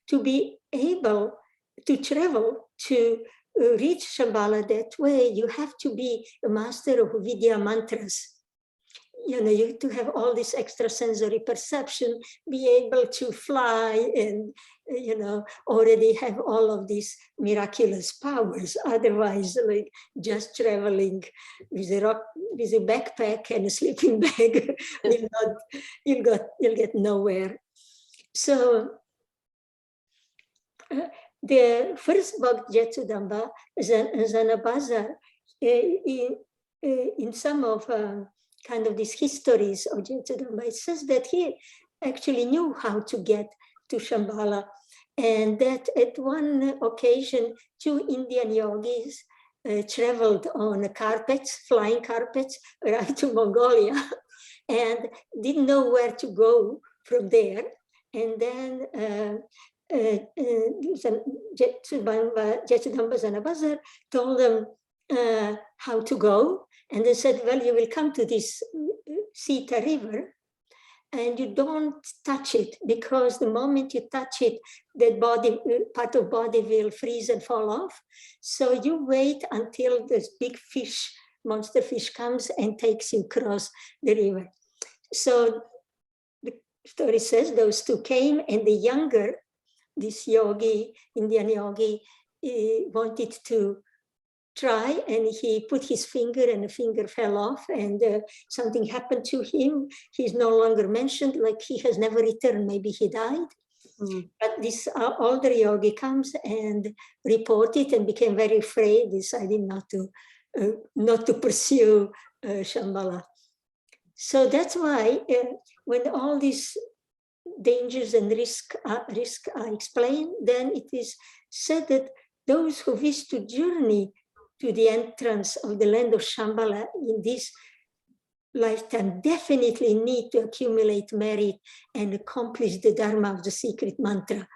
[SPEAKER 2] to be able to travel to reach Shambhala that way, you have to be a master of Vidya mantras. You know, you have to have all this extrasensory perception, be able to fly and, you know, already have all of these miraculous powers. Otherwise, like just traveling with a backpack and a sleeping bag, you'll get nowhere. So the first Bhakt Jetsudamba, Zanabazar, in some of kind of these histories of Jetsudamba, it says that he actually knew how to get to Shambhala, and that at one occasion, 2 Indian yogis traveled on carpets, flying carpets, right to Mongolia, and didn't know where to go from there. And then Jetsudamba Zanabazar told them how to go. And they said, well, you will come to this Sita river and you don't touch it, because the moment you touch it, that body, part of body will freeze and fall off. So you wait until this big fish, monster fish comes and takes you across the river. So the story says those 2 came, and the younger, this yogi, Indian yogi, wanted to try, and he put his finger and the finger fell off, and something happened to him. He's no longer mentioned, like he has never returned, maybe he died. But this older yogi comes and reported and became very afraid, decided not to pursue Shambhala. So that's why when all these dangers and risk are explained, then it is said that those who wish to journey to the entrance of the land of Shambhala in this lifetime definitely need to accumulate merit and accomplish the Dharma of the secret mantra.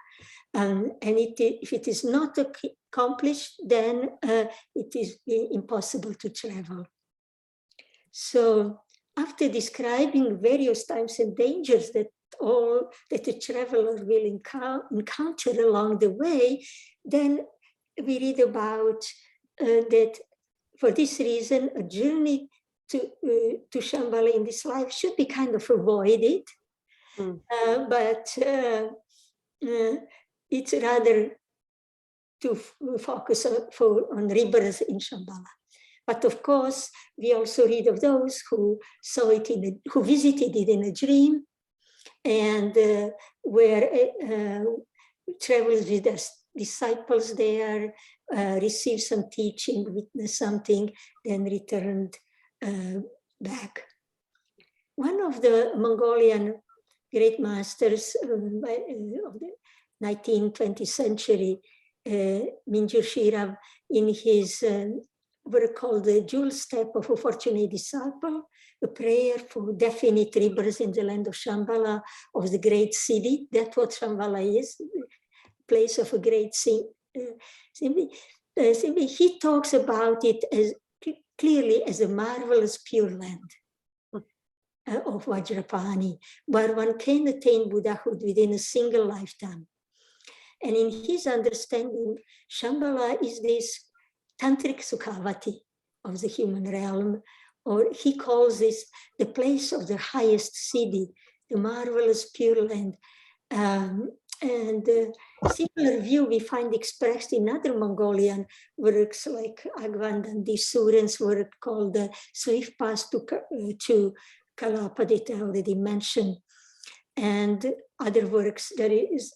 [SPEAKER 2] And if it is not accomplished, then it is impossible to travel. So after describing various times and dangers that a traveler will encounter along the way, then we read about that for this reason, a journey to Shambhala in this life should be kind of avoided, but it's rather to focus on rebirth in Shambhala. But of course, we also read of those who saw it who visited it in a dream, and travels with their disciples there, received some teaching, witnessed something, then returned back. One of the Mongolian great masters of the 19th, 20th century, Mingyur Shirab, in his work called The Jewel Step of a Fortunate Disciple, a prayer for definite rebirth in the land of Shambhala, of the great city. That's what Shambhala is, the place of a great city. He talks about it as clearly as a marvelous pure land of Vajrapani, where one can attain Buddhahood within a single lifetime. And in his understanding, Shambhala is this tantric Sukhavati of the human realm, or he calls this the place of the highest siddhi, the marvelous pure land. Similar view we find expressed in other Mongolian works like Agvandan Suren's work called The Swift Path to Kalapa that I already mentioned, and other works that is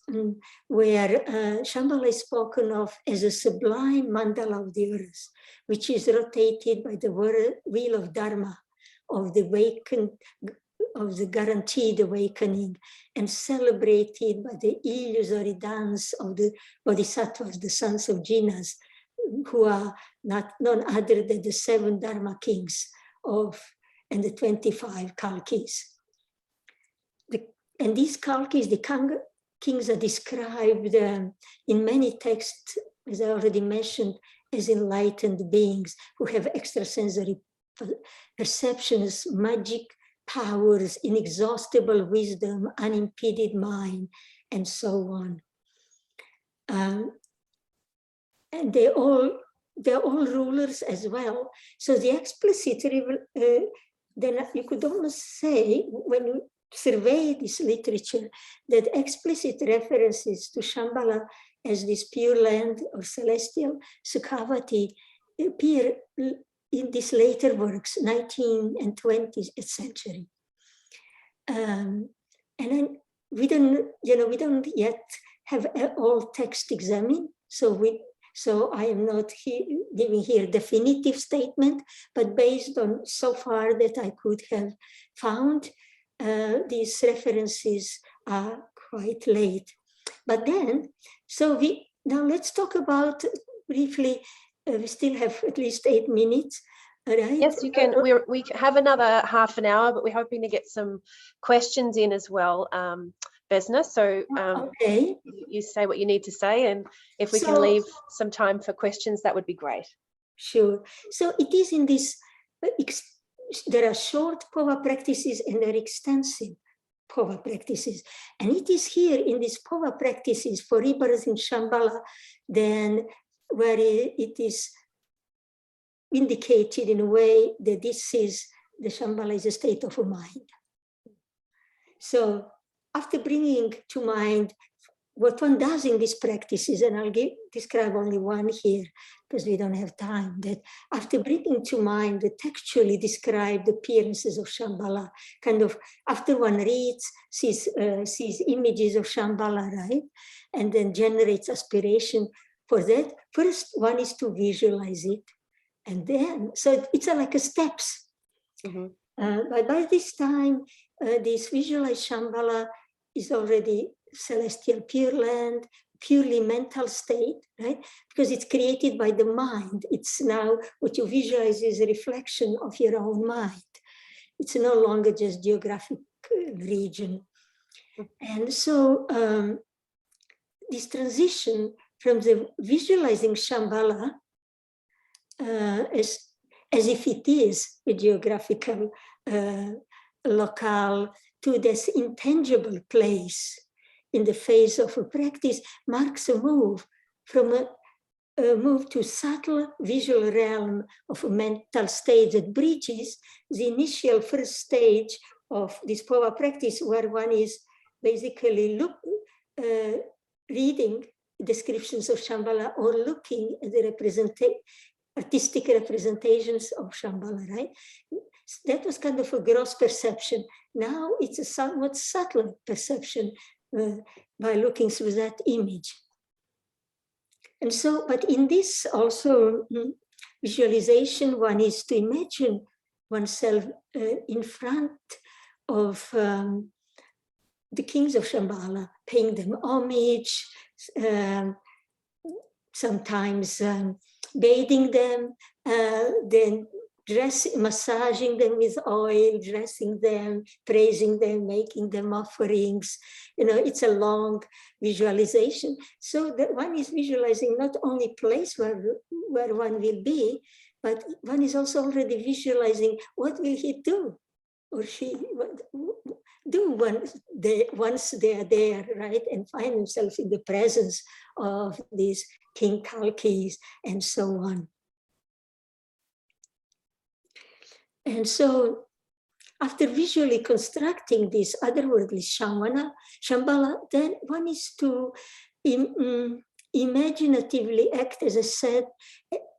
[SPEAKER 2] where Shambhala is spoken of as a sublime mandala of the earth, which is rotated by the wheel of Dharma, of the of the guaranteed awakening, and celebrated by the illusory dance of the bodhisattvas, the sons of Jinas, who are none other than the 7 Dharma kings and the 25 Kalkis. And these Kalkis, the kings, are described in many texts, as I already mentioned, as enlightened beings who have extrasensory perceptions, magic powers, inexhaustible wisdom, unimpeded mind, and so on. And they're all rulers as well. So the explicit, then you could almost say, when you survey this literature, that explicit references to Shambhala as this pure land or celestial Sukhavati appear in these later works, 19th and 20th century. And then we don't yet have all text examined, so I am not giving here definitive statement, but based on so far that I could have found, these references are quite late. But then, now let's talk about briefly, we still have at least 8 minutes, right?
[SPEAKER 1] Yes, you can. We have another half an hour, but we're hoping to get some questions in as well, Vesna. So
[SPEAKER 2] okay.
[SPEAKER 1] You say what you need to say, and if we can leave some time for questions, that would be great.
[SPEAKER 2] Sure. So it is in this, there are short Pova practices and there are extensive Pova practices. And it is here in these Pova practices for rebirth in Shambhala, then where it is indicated in a way that the Shambhala is a state of a mind. So after bringing to mind what one does in these practices, and I'll describe only one here because we don't have time, that after bringing to mind the textually described appearances of Shambhala, kind of after one reads, sees images of Shambhala, right? And then generates aspiration for that. First one is to visualize it. And then, so it's like a steps. Mm-hmm. But by this time, this visualized Shambhala is already celestial pure land, purely mental state, right? Because it's created by the mind. It's now what you visualize is a reflection of your own mind. It's no longer just geographic region. And so this transition from the visualizing Shambhala as if it is a geographical locale to this intangible place in the phase of a practice marks a move from a move to subtle visual realm of a mental state that bridges the initial first stage of this Pova practice, where one is basically reading descriptions of Shambhala or looking at the artistic representations of Shambhala, right? That was kind of a gross perception. Now it's a somewhat subtle perception by looking through that image. And so, but in this also visualization, one is to imagine oneself in front of the kings of Shambhala, paying them homage, sometimes bathing them, then massaging them with oil, dressing them, praising them, making them offerings. You know, it's a long visualization. So that one is visualizing not only place where one will be, but one is also already visualizing what will he do or she do once they are there, right? And find themselves in the presence of these King Kalkis and so on. And so after visually constructing this otherworldly Shambhala, then one is to imaginatively act, as I said,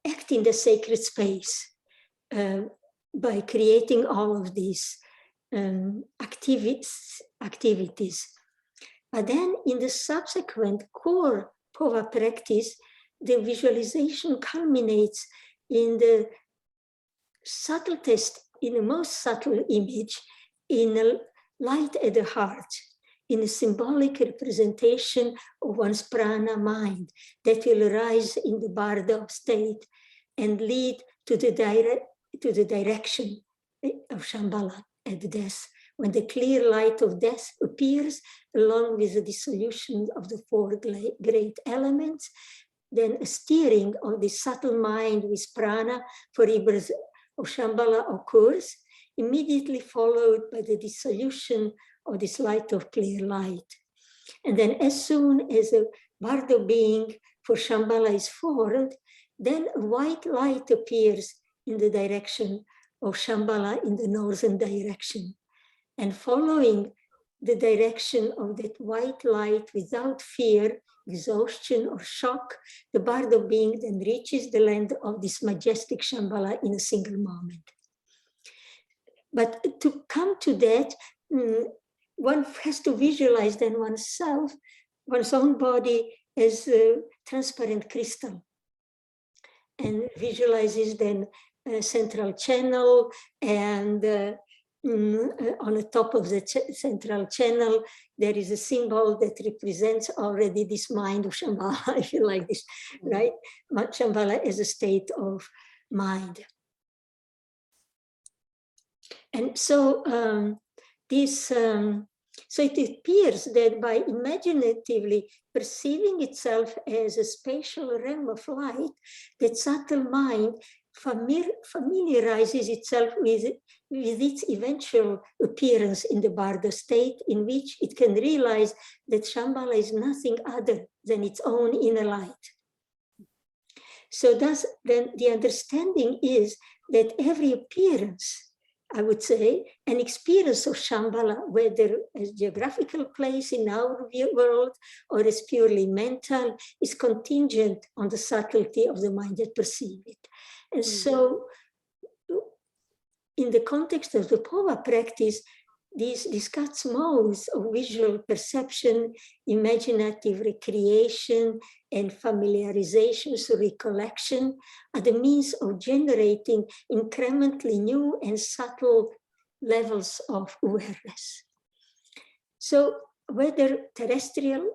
[SPEAKER 2] act in the sacred space by creating all of these activities. But then in the subsequent core Pova practice, the visualization culminates in the subtlest, in the most subtle image, in a light at the heart, in a symbolic representation of one's prana mind that will arise in the bardo state and lead to the direction of Shambhala at death, when the clear light of death appears along with the dissolution of the four great elements, then a steering of the subtle mind with prana for rebirth of Shambhala occurs, immediately followed by the dissolution of this light of clear light. And then as soon as a bardo being for Shambhala is formed, then a white light appears in the direction of Shambhala in the northern direction. And following the direction of that white light without fear, exhaustion, or shock, the bardo being then reaches the land of this majestic Shambhala in a single moment. But to come to that, one has to visualize then oneself, one's own body as a transparent crystal, and visualizes then a central channel, and on the top of the central channel, there is a symbol that represents already this mind of Shambhala, if you like this, right? Shambhala as a state of mind. And so so it appears that by imaginatively perceiving itself as a spatial realm of light, that subtle mind familiarizes itself with its eventual appearance in the bardo state, in which it can realize that Shambhala is nothing other than its own inner light. So thus, then the understanding is that every appearance, I would say, an experience of Shambhala, whether as geographical place in our world or as purely mental, is contingent on the subtlety of the mind that perceives it. And so in the context of the Pova practice, these cuts modes of visual perception, imaginative recreation, and familiarization through recollection are the means of generating incrementally new and subtle levels of awareness. So whether terrestrial,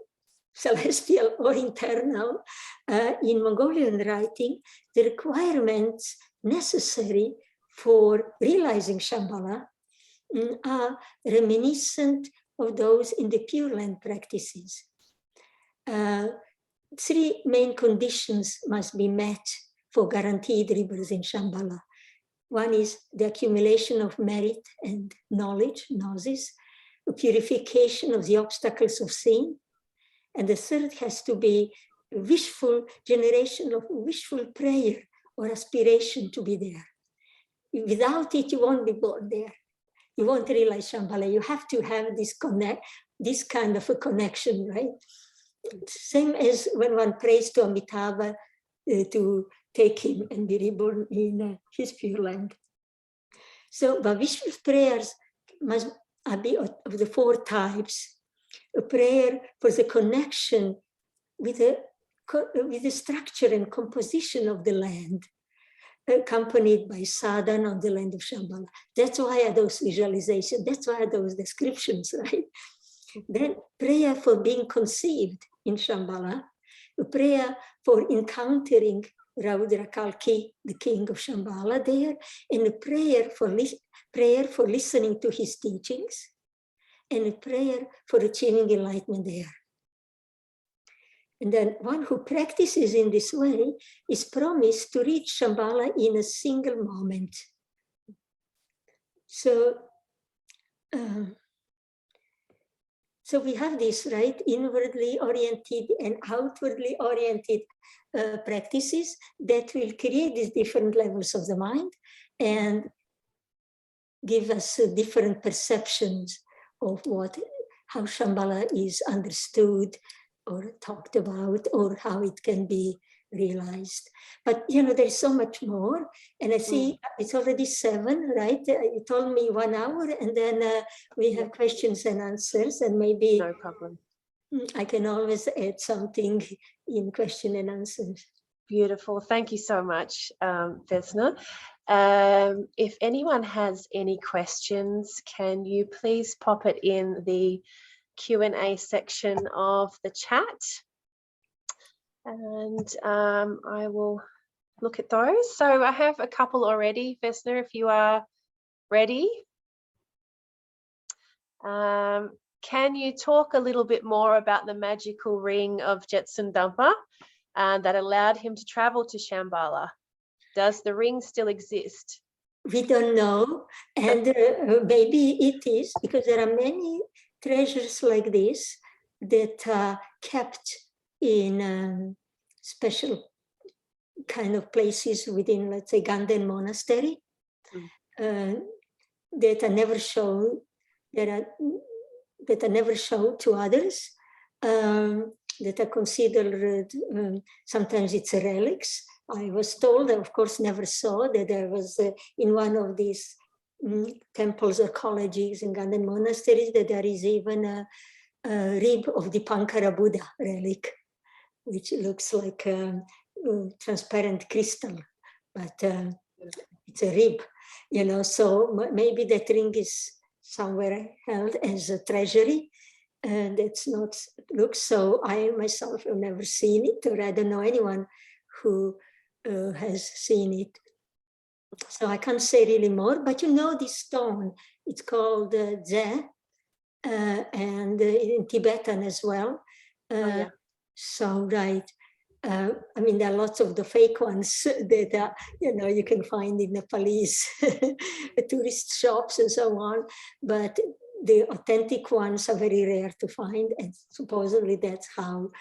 [SPEAKER 2] celestial, or internal, in Mongolian writing, the requirements necessary for realizing Shambhala are reminiscent of those in the Pure Land practices. Three main conditions must be met for guaranteed rebirth in Shambhala. One is the accumulation of merit and knowledge, gnosis, a purification of the obstacles of sin, and the third has to be a wishful generation of wishful prayer or aspiration to be there. Without it, you won't be born there. You won't realize Shambhala. You have to have this kind of a connection, right? Same as when one prays to Amitabha to take him and be reborn in his Pure Land. So, but wishful prayers must be of the four types. A prayer for the connection with the structure and composition of the land, accompanied by sadhana on the land of Shambhala. That's why are those visualizations, that's why are those descriptions, right? Then prayer for being conceived in Shambhala, a prayer for encountering Raudra Kalki, the king of Shambhala there, and a prayer for listening to his teachings, and a prayer for achieving enlightenment there. And then one who practices in this way is promised to reach Shambhala in a single moment. So we have this, right, inwardly oriented and outwardly oriented practices that will create these different levels of the mind and give us different perceptions of how Shambhala is understood or talked about, or how it can be realized. But there's so much more, and I see it's already 7, right? You told me 1 hour, and then we have questions and answers, and maybe
[SPEAKER 1] no problem.
[SPEAKER 2] I can always add something in question and answers.
[SPEAKER 1] Beautiful. Thank you so much, Vesna. If anyone has any questions, can you please pop it in the Q&A section of the chat, and I will look at those. So I have a couple already, Vesna, if you are ready. Can you talk a little bit more about the magical ring of Jetsun Dampa that allowed him to travel to Shambhala? Does the ring still exist?
[SPEAKER 2] We don't know, and maybe it is, because there are many treasures like this that are kept in special kind of places within, let's say, Ganden Monastery, that are never shown, that are never shown to others, that are considered, sometimes it's relics. I was told, I of course never saw, that there was in one of these temples or colleges in Ganden monasteries that there is even a rib of the Pankara Buddha relic, which looks like a transparent crystal, but it's a rib, so maybe that ring is somewhere held as a treasury, and it's not looks so. I myself have never seen it, or I don't know anyone who has seen it. So I can't say really more, but this stone, it's called Dze, and in Tibetan as well.
[SPEAKER 1] Yeah.
[SPEAKER 2] So, right. I mean, there are lots of the fake ones that are, you can find in Nepalese tourist shops and so on, but the authentic ones are very rare to find, and supposedly that's how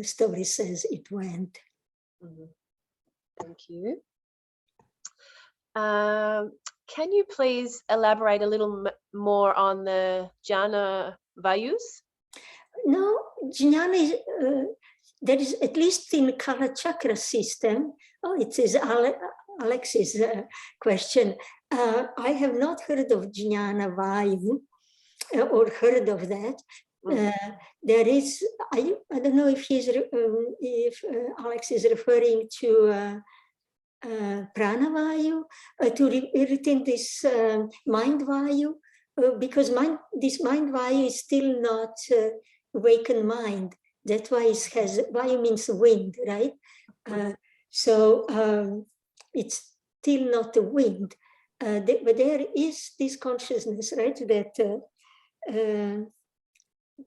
[SPEAKER 2] story says it went.
[SPEAKER 1] Thank you. Can you please elaborate a little more on the jhana vayus?
[SPEAKER 2] No, jnana is, there is, at least in Kalachakra system, it is Alex's question. I have not heard of jnana vayu, or heard of that. There is, I don't know if Alex is referring to pranavayu, to retain this mind vayu, because this mind vayu is still not awakened mind. That's why it has, vayu means wind, right? So it's still not the wind, but there is this consciousness, right,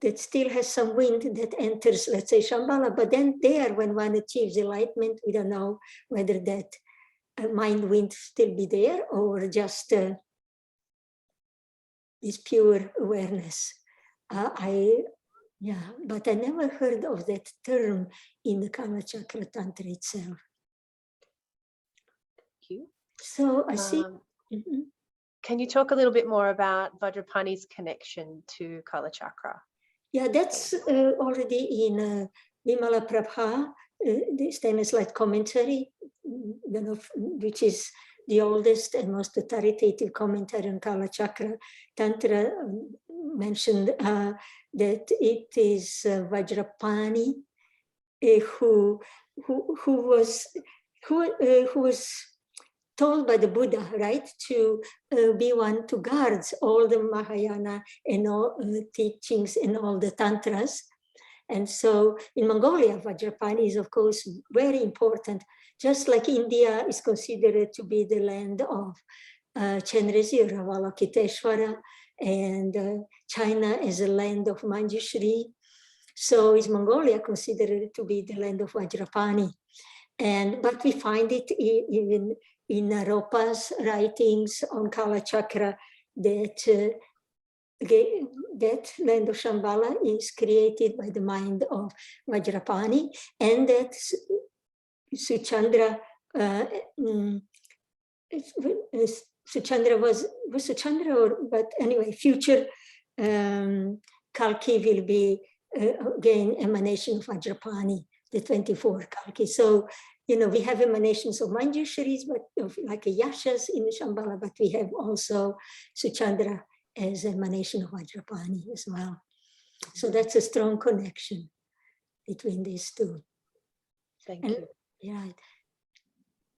[SPEAKER 2] that still has some wind that enters, let's say, Shambhala. But then there, when one achieves enlightenment, we don't know whether that mind wind still be there, or just this pure awareness. But I never heard of that term in the Kalachakra Tantra itself.
[SPEAKER 1] Thank you.
[SPEAKER 2] So I see.
[SPEAKER 1] Can you talk a little bit more about Vajrapani's connection to Kalachakra?
[SPEAKER 2] Yeah, that's already in Vimala Prabha, the Stainless Light Commentary, which is the oldest and most authoritative commentary on Kalachakra Tantra, mentioned that it is Vajrapani who was told by the Buddha, right, to be one to guard all the Mahayana and all the teachings and all the tantras. And so in Mongolia, Vajrapani is, of course, very important. Just like India is considered to be the land of Chenrezig, Avalokiteshvara, and China as a land of Manjushri. So is Mongolia considered to be the land of Vajrapani. But we find it even in Naropa's writings on Kalachakra that that land of Shambhala is created by the mind of Vajrapani, and that Suchandra, Suchandra was Suchandra, but anyway, future Kalki will be again emanation of Vajrapani, the 24 Kalki. So, you know, we have emanations of Manjushris, but like Yashas in Shambhala, but we have also Suchandra as emanation of Vajrapani as well. So that's a strong connection between these two.
[SPEAKER 1] Thank you.
[SPEAKER 2] Yeah.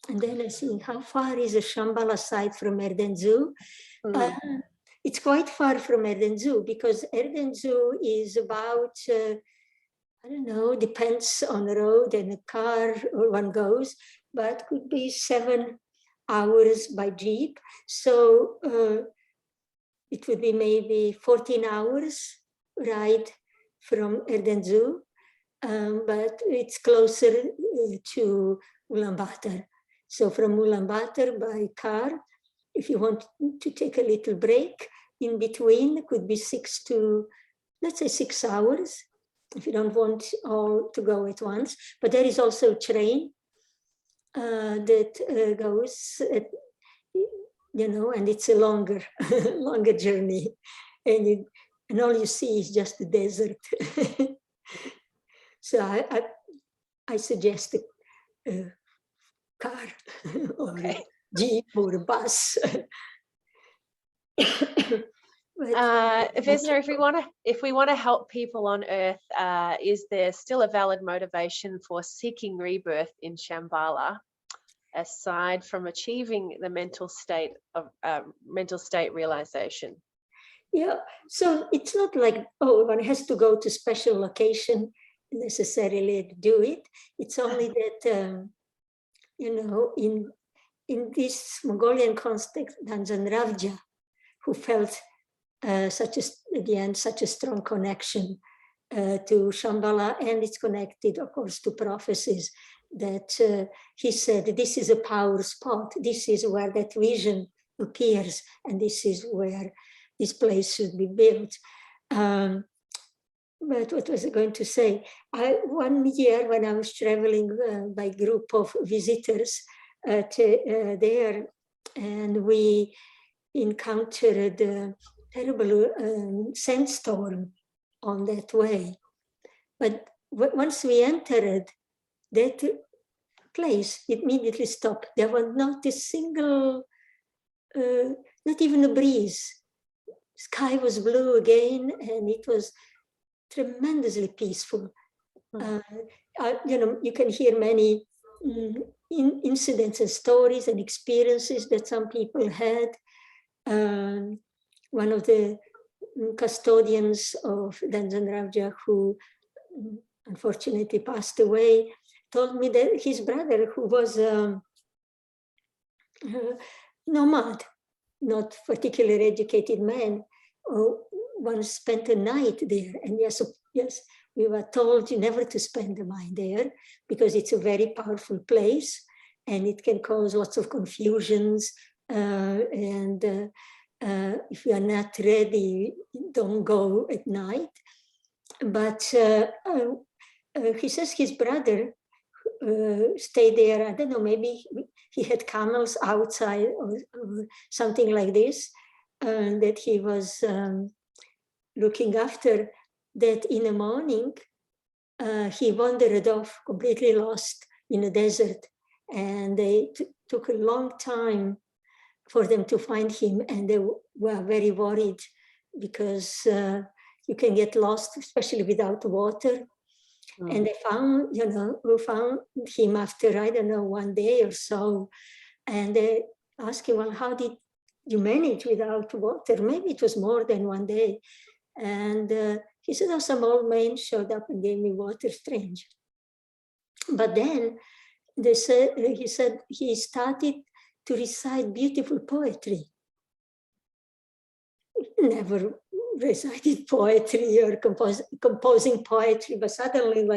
[SPEAKER 2] And then I see, how far is the Shambhala site from Erdenzu? It's quite far from Erdenzu, because Erdenzu is about, I don't know, depends on the road and the car one goes, but could be 7 hours by jeep. So it would be maybe 14 hours ride from Erdenzu, but it's closer to Ulaanbaatar. So from Ulaanbaatar by car, if you want to take a little break in between, it could be 6 to, let's say 6 hours, if you don't want all to go at once. But there is also a train that goes, you know, and it's a longer, longer journey. And all you see is just the desert. So I suggest a car or a jeep or a bus.
[SPEAKER 1] Vesna, if we want to help people on Earth, is there still a valid motivation for seeking rebirth in Shambhala, aside from achieving the mental state realization?
[SPEAKER 2] Yeah, so it's not like, oh, one has to go to special location necessarily to do it. It's only that, you know, in this Mongolian context, Danzanravja, who felt such a strong connection to Shambhala, and it's connected, of course, to prophecies, that he said, this is a power spot. This is where that vision appears, and this is where this place should be built. But what was I going to say? One year when I was traveling by group of visitors there, and we encountered a terrible sandstorm on that way. But once we entered that place, it immediately stopped. There was not a single, not even a breeze. Sky was blue again, and it was tremendously peaceful. You know, you can hear many incidents and stories and experiences that some people had. One of the custodians of Danzanravja, who unfortunately passed away, told me that his brother, who was a nomad, not particularly educated man, once spent a night there. And yes, we were told never to spend the night there, because it's a very powerful place and it can cause lots of confusions. And if you are not ready, don't go at night. But he says his brother stayed there. I don't know, maybe he had camels outside or something like this, that he was looking after. That in the morning, he wandered off, completely lost in the desert. And they took a long time for them to find him. And they were very worried, because you can get lost, especially without water. And they found, you know, we found him after, I don't know, 1 day or so. And asked him, well, how did you manage without water? Maybe it was more than one day. And he said, oh, some old man showed up and gave me water, strange. But then he said he started to recite beautiful poetry. He never recited poetry or composing poetry, but suddenly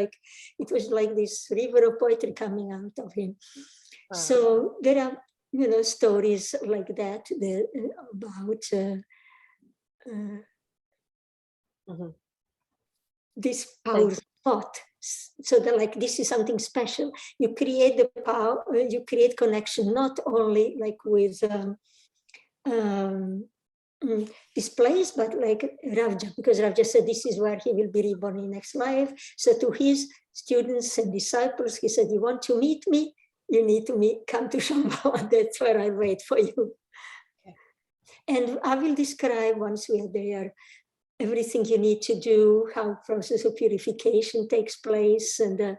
[SPEAKER 2] it was like this river of poetry coming out of him. Oh. So there are, stories like that about this power thought. So that this is something special. You create the power, you create connection, not only with this place, but Ravja, because Ravja said this is where he will be reborn in next life. So to his students and disciples, he said, you want to meet me? You need to come to Shambhala. That's where I wait for you. Okay. And I will describe, once we are there, everything you need to do, how process of purification takes place, and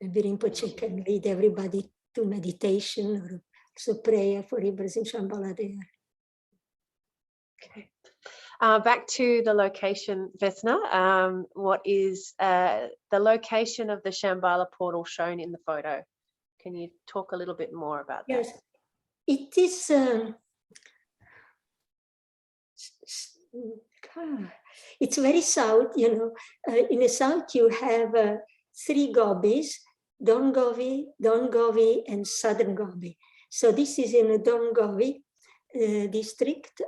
[SPEAKER 2] maybe Rinpoche can lead everybody to meditation or so prayer for rivers in Shambhala there.
[SPEAKER 1] Okay. Back to the location, Vesna. What is the location of the Shambhala portal shown in the photo? Can you talk a little bit more about that?
[SPEAKER 2] Yes, it is. It's very south. In the south you have 3 Gobis: Don Gobi, and Southern Gobi. So this is in the Don Gobi district.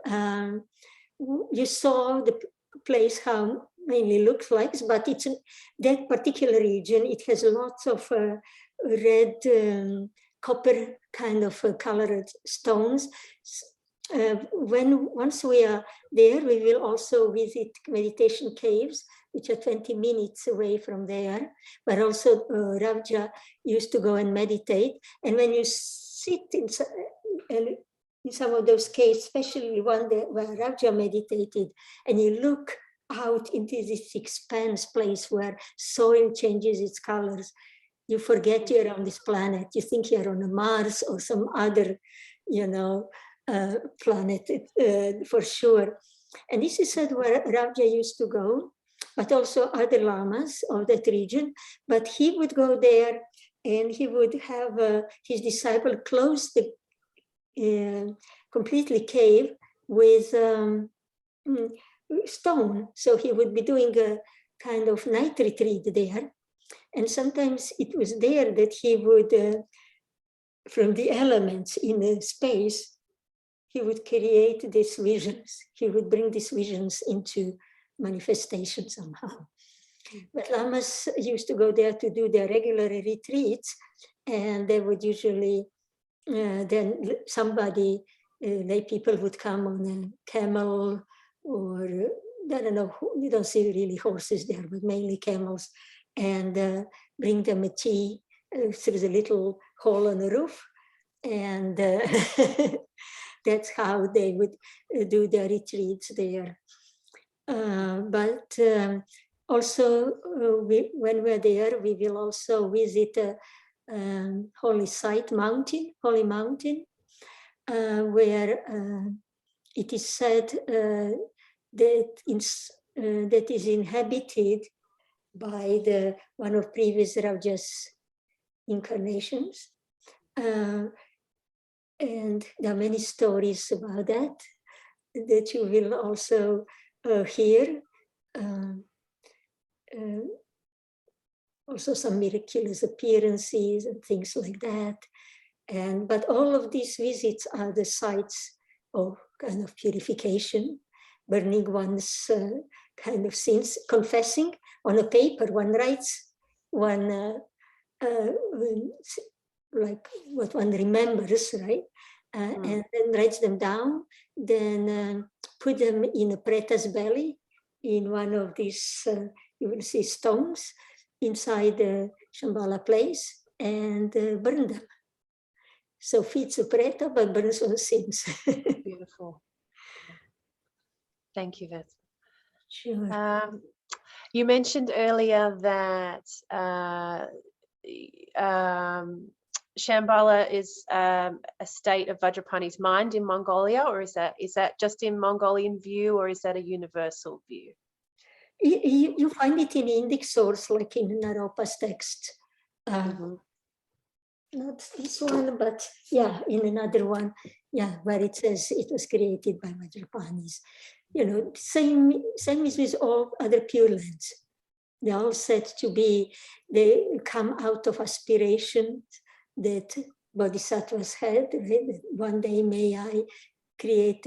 [SPEAKER 2] You saw the place how mainly looks like, but it's that particular region. It has lots of red copper kind of colored stones. Once we are there, we will also visit meditation caves, which are 20 minutes away from there. But also Ravja used to go and meditate. And when you sit in some of those caves, especially one where Ravja meditated, and you look out into this expanse place where soil changes its colors, you forget you're on this planet. You think you're on a Mars or some other, planet for sure. And this is where Ravja used to go, but also other lamas of that region. But he would go there and he would have his disciple close the completely cave with stone. So he would be doing a kind of night retreat there. And sometimes it was there that he would, from the elements in the space, he would create these visions. He would bring these visions into manifestation somehow. But lamas used to go there to do their regular retreats, and they would usually, then somebody, lay people would come on a camel, or I don't know, you don't see really horses there, but mainly camels, and bring them a tea through the little hole on the roof. And that's how they would do their retreats there. But also, when we're there, we will also visit a holy site mountain, holy mountain, where it is said that is inhabited by one of previous Ravja's incarnations. And there are many stories about that you will also hear. Also some miraculous appearances and things like that. But all of these visits are the sites of kind of purification, burning one's kind of sins, confessing on a paper. One writes like what one remembers, right? And then writes them down, then put them in a preta's belly, in one of these, you will see stones inside the Shambhala place, and burn them. So feeds the preta, but burns on sins.
[SPEAKER 1] Beautiful. Thank you, Vesna.
[SPEAKER 2] Sure.
[SPEAKER 1] You mentioned earlier that Shambhala is a state of Vajrapani's mind in Mongolia, or is that just in Mongolian view, or is that a universal view?
[SPEAKER 2] You find it in Indic source, like in Naropa's text. Not this one, but yeah, in another one, yeah, where it says it was created by Vajrapanis. You know, same is with all other Pure Lands. They're all said to be, they come out of aspirations that bodhisattvas had, right? That one day may I create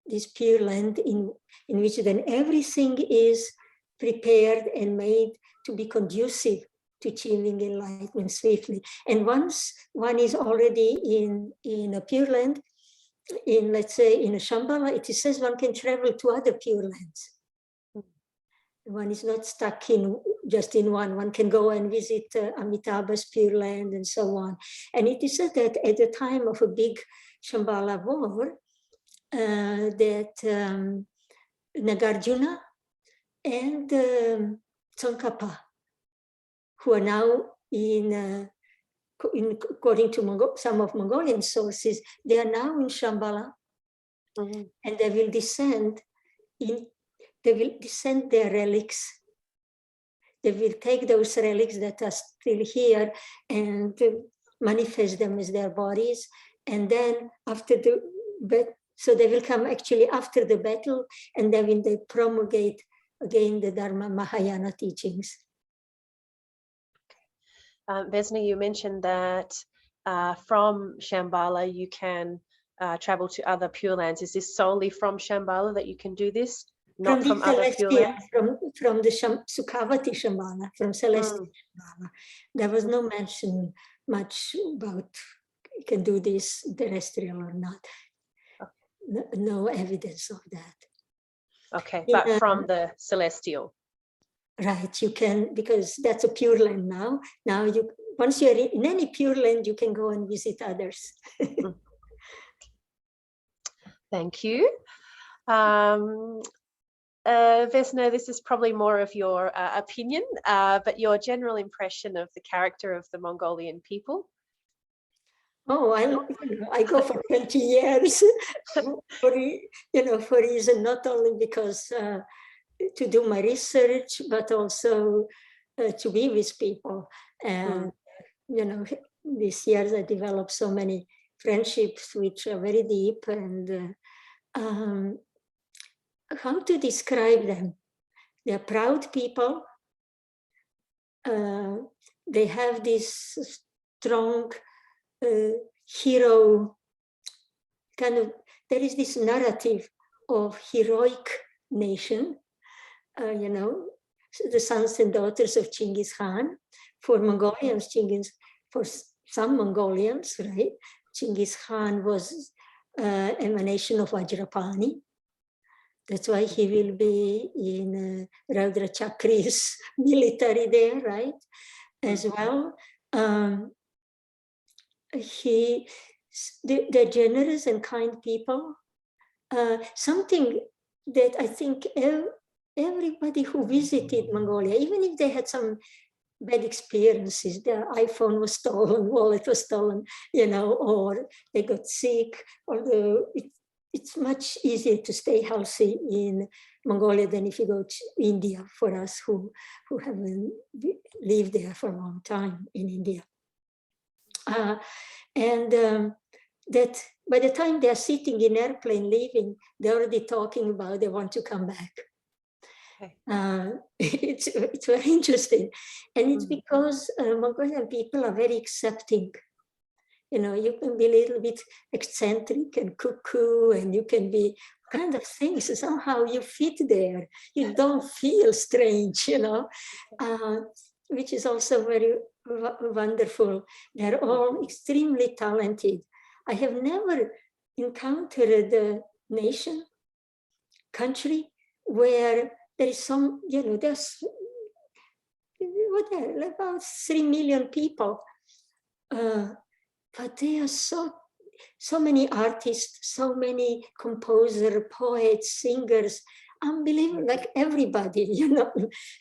[SPEAKER 2] this Pure Land in which then everything is prepared and made to be conducive to achieving enlightenment swiftly. And once one is already in a Pure Land, in, let's say, in a Shambhala, it says one can travel to other Pure Lands. One is not stuck just in one. One can go and visit Amitabha's Pure Land and so on. And it is said that at the time of a big Shambhala war, that Nagarjuna and Tsongkhapa, who are now according to some of Mongolian sources, they are now in Shambhala, and they will descend their relics. They will take those relics that are still here and manifest them as their bodies. And then after so they will come actually after the battle, and then they promulgate again the Dharma Mahayana teachings.
[SPEAKER 1] Vesna, you mentioned that from Shambhala you can travel to other Pure Lands. Is this solely from Shambhala that you can do this? Not from other Pure Lands?
[SPEAKER 2] From the Sukhavati Shambhala, from Celestial Shambhala. There was no mention much about you can do this terrestrial or not. No evidence of that.
[SPEAKER 1] Okay, but from the celestial.
[SPEAKER 2] Right, you can, because that's a Pure Land now. Now, once you're in any Pure Land, you can go and visit others.
[SPEAKER 1] Thank you. Vesna, this is probably more of your opinion, but your general impression of the character of the Mongolian people.
[SPEAKER 2] Oh, I go for 20 years for reason not only because to do my research, but also to be with people. And, these years I developed so many friendships which are very deep, and how to describe them? They're proud people. They have this strong hero kind of, there is this narrative of heroic nation, the sons and daughters of Chinggis Khan. For Mongolians, for some Mongolians, right, Chinggis Khan was emanation of Vajrapani. That's why he will be in Raudra Chakri's military there, right, as well. They're generous and kind people. Something that I think everybody who visited Mongolia, even if they had some bad experiences, their iPhone was stolen, wallet was stolen, or they got sick, although it's much easier to stay healthy in Mongolia than if you go to India, for us who haven't lived there for a long time in India. That by the time they're sitting in airplane leaving, they're already talking about they want to come back. Okay. It's very interesting. And it's because Mongolian people are very accepting. You can be a little bit eccentric and cuckoo, and you can be kind of things. Somehow you fit there. You don't feel strange, which is also very wonderful. They're all extremely talented. I have never encountered a nation, country, where there is there's about 3 million people, but there are so many artists, so many composers, poets, singers, unbelievable, like everybody,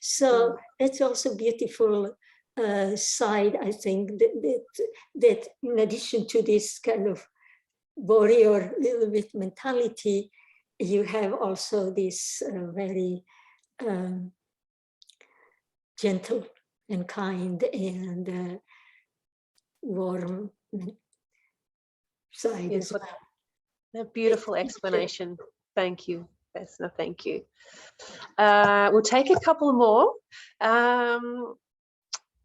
[SPEAKER 2] So that's also beautiful side, I think, that in addition to this kind of warrior little bit mentality, you have also this very gentle and kind and warm side as well.
[SPEAKER 1] A beautiful explanation. Thank you, Vesna. Thank you. We'll take a couple more.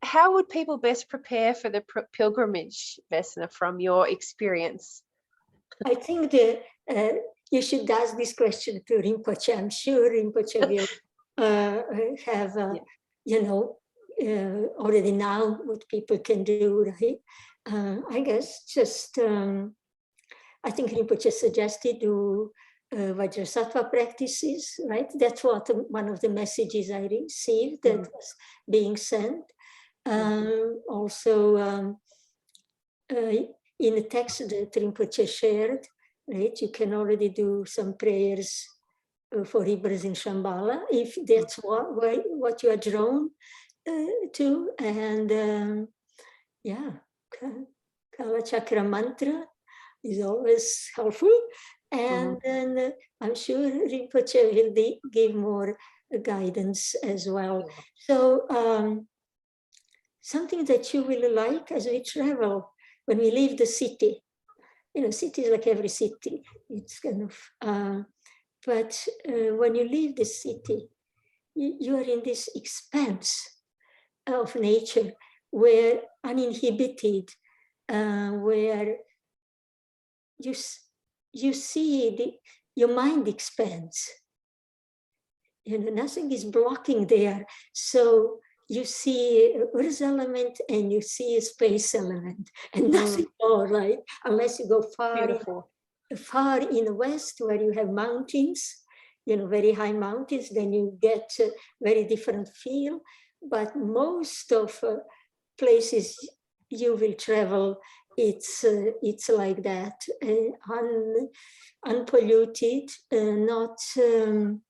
[SPEAKER 1] How would people best prepare for the pilgrimage, Vesna, from your experience?
[SPEAKER 2] I think that you should ask this question to Rinpoche. I'm sure Rinpoche will have, you know, already now what people can do, right? I guess just, I think Rinpoche suggested to Vajrasattva practices, right? That's what one of the messages I received that was being sent. Also, in the text that Rinpoche shared, right, you can already do some prayers for rebirth in Shambhala, if that's what you are drawn to. And yeah, Kalachakra mantra is always helpful. And then I'm sure Rinpoche will give more guidance as well. So something that you will like as we travel, when we leave the city, you know, city is like every city. It's kind of, but when you leave the city, you are in this expanse of nature where uninhibited, where you see your mind expands. You know, nothing is blocking there. So you see earth element and you see a space element and nothing more, right? Unless you go far in the west where you have mountains, you know, very high mountains, then you get a very different feel. But most of places you will travel, it's like that, unpolluted, not, you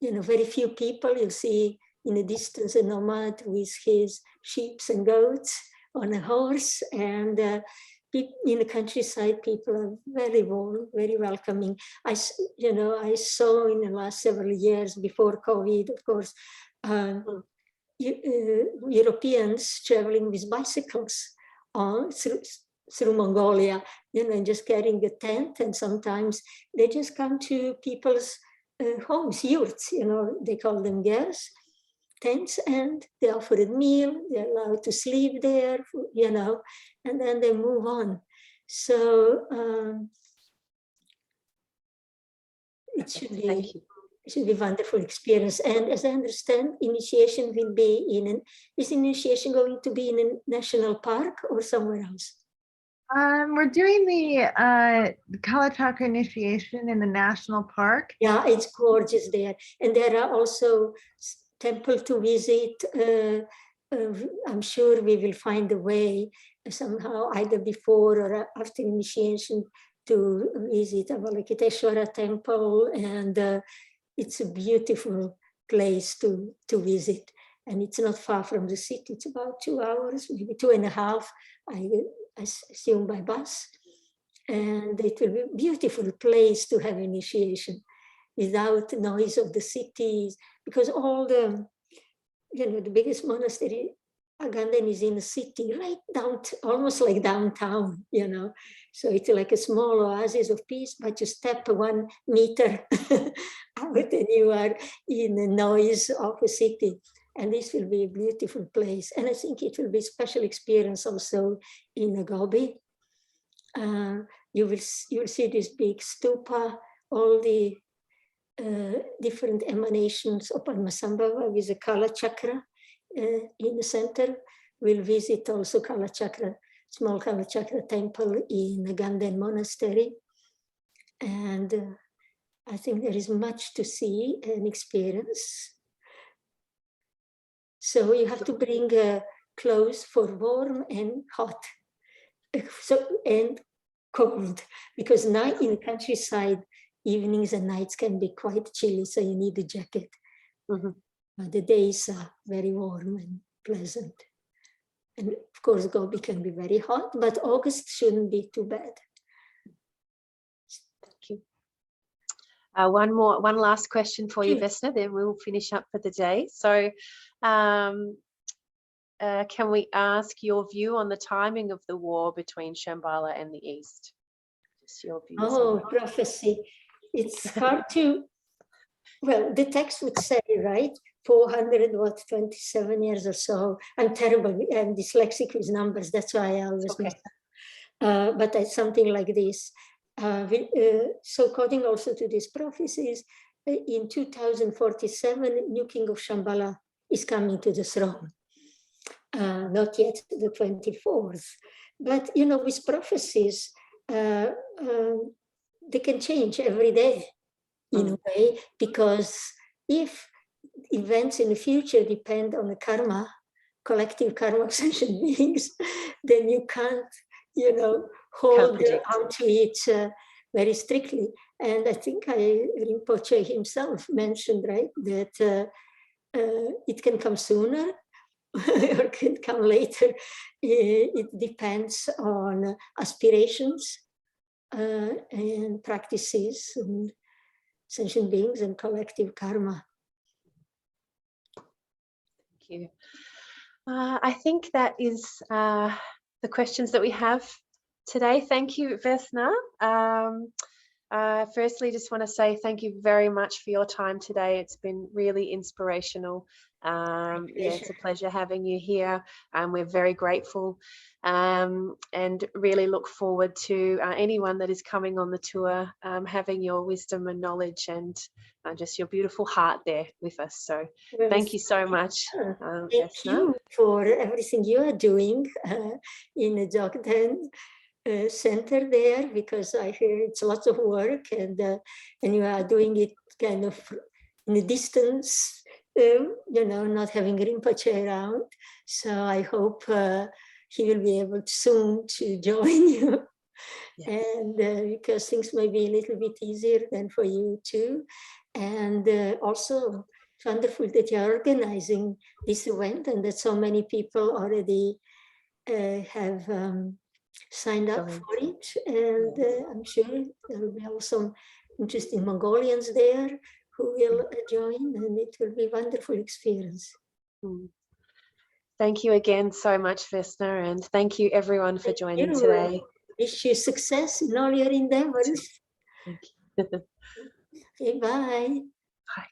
[SPEAKER 2] know, very few people. You see in the distance a nomad with his sheep and goats on a horse, and in the countryside people are very warm, very welcoming. I saw in the last several years before COVID, of course, Europeans traveling with bicycles through Mongolia, you know, and just carrying a tent, and sometimes they just come to people's homes, yurts, you know, they call them gers, tents, and they offer a meal, they're allowed to sleep there, you know, and then they move on. So it should be a wonderful experience. And as I understand, initiation will be is initiation going to be in a national park or somewhere else?
[SPEAKER 3] We're doing the Kalachakra initiation in the national park.
[SPEAKER 2] Yeah, it's gorgeous there. And there are also temples to visit. I'm sure we will find a way somehow, either before or after initiation, to visit Avalokiteshvara temple. And it's a beautiful place to visit. And it's not far from the city. It's about 2 hours, maybe 2.5, I assume, by bus. And it will be a beautiful place to have initiation without the noise of the cities, because all the, you know, the biggest monastery, Agandan, is in the city, right down, almost like downtown, you know. So it's like a small oasis of peace, but you step 1 meter out and you are in the noise of a city. And this will be a beautiful place. And I think it will be a special experience also in Gobi. You will see this big stupa, all the different emanations of Padmasambhava with the Kalachakra in the center. We'll visit also Kalachakra, small Kalachakra temple in the Ganden monastery. And I think there is much to see and experience. So you have to bring clothes for warm and hot, and cold, because night in the countryside, evenings and nights can be quite chilly, so you need a jacket. The days are very warm and pleasant. And of course, Gobi can be very hot, but August shouldn't be too bad.
[SPEAKER 1] Thank you. One last question for you,
[SPEAKER 2] Sure.
[SPEAKER 1] Vesna, then we'll finish up for the day. So can we ask your view on the timing of the war between Shambhala and the East? Just your views.
[SPEAKER 2] Oh, prophecy. It's hard to, well, the text would say, right, 427 years or so. I'm terrible, I'm dyslexic with numbers, that's why I always mess up. But it's something like this. So according also to these prophecies, in 2047, new king of Shambhala is coming to the throne. Not yet the 24th. But, you know, with prophecies, they can change every day in a way, because if events in the future depend on the karma, collective karma of sentient beings, then you can't, you know, hold onto it very strictly. And I think Rinpoche himself mentioned, right, that it can come sooner or can come later. It depends on aspirations and practices and sentient beings and collective karma.
[SPEAKER 1] Thank you. I think that is the questions that we have today. Thank you, Vesna. Firstly, just want to say thank you very much for your time today. It's been really inspirational. Yeah, it's a pleasure having you here, and we're very grateful, and really look forward to anyone that is coming on the tour having your wisdom and knowledge and just your beautiful heart there with us. So thank you so much.
[SPEAKER 2] Thank you for everything you are doing in the Dzokden center there, because I hear it's lots of work, and you are doing it kind of in a distance, you know, not having Rinpoche around. So I hope he will be able soon to join you. Yeah. And because things may be a little bit easier than for you too. And also it's wonderful that you're organizing this event and that so many people already have signed up for it. And I'm sure there will be also interesting Mongolians there who will join, and it will be a wonderful experience.
[SPEAKER 1] Thank you again so much, Vesna, and thank you everyone for joining today.
[SPEAKER 2] Wish you success in all your endeavors.
[SPEAKER 1] Thank you.
[SPEAKER 2] Okay, bye.
[SPEAKER 1] Bye.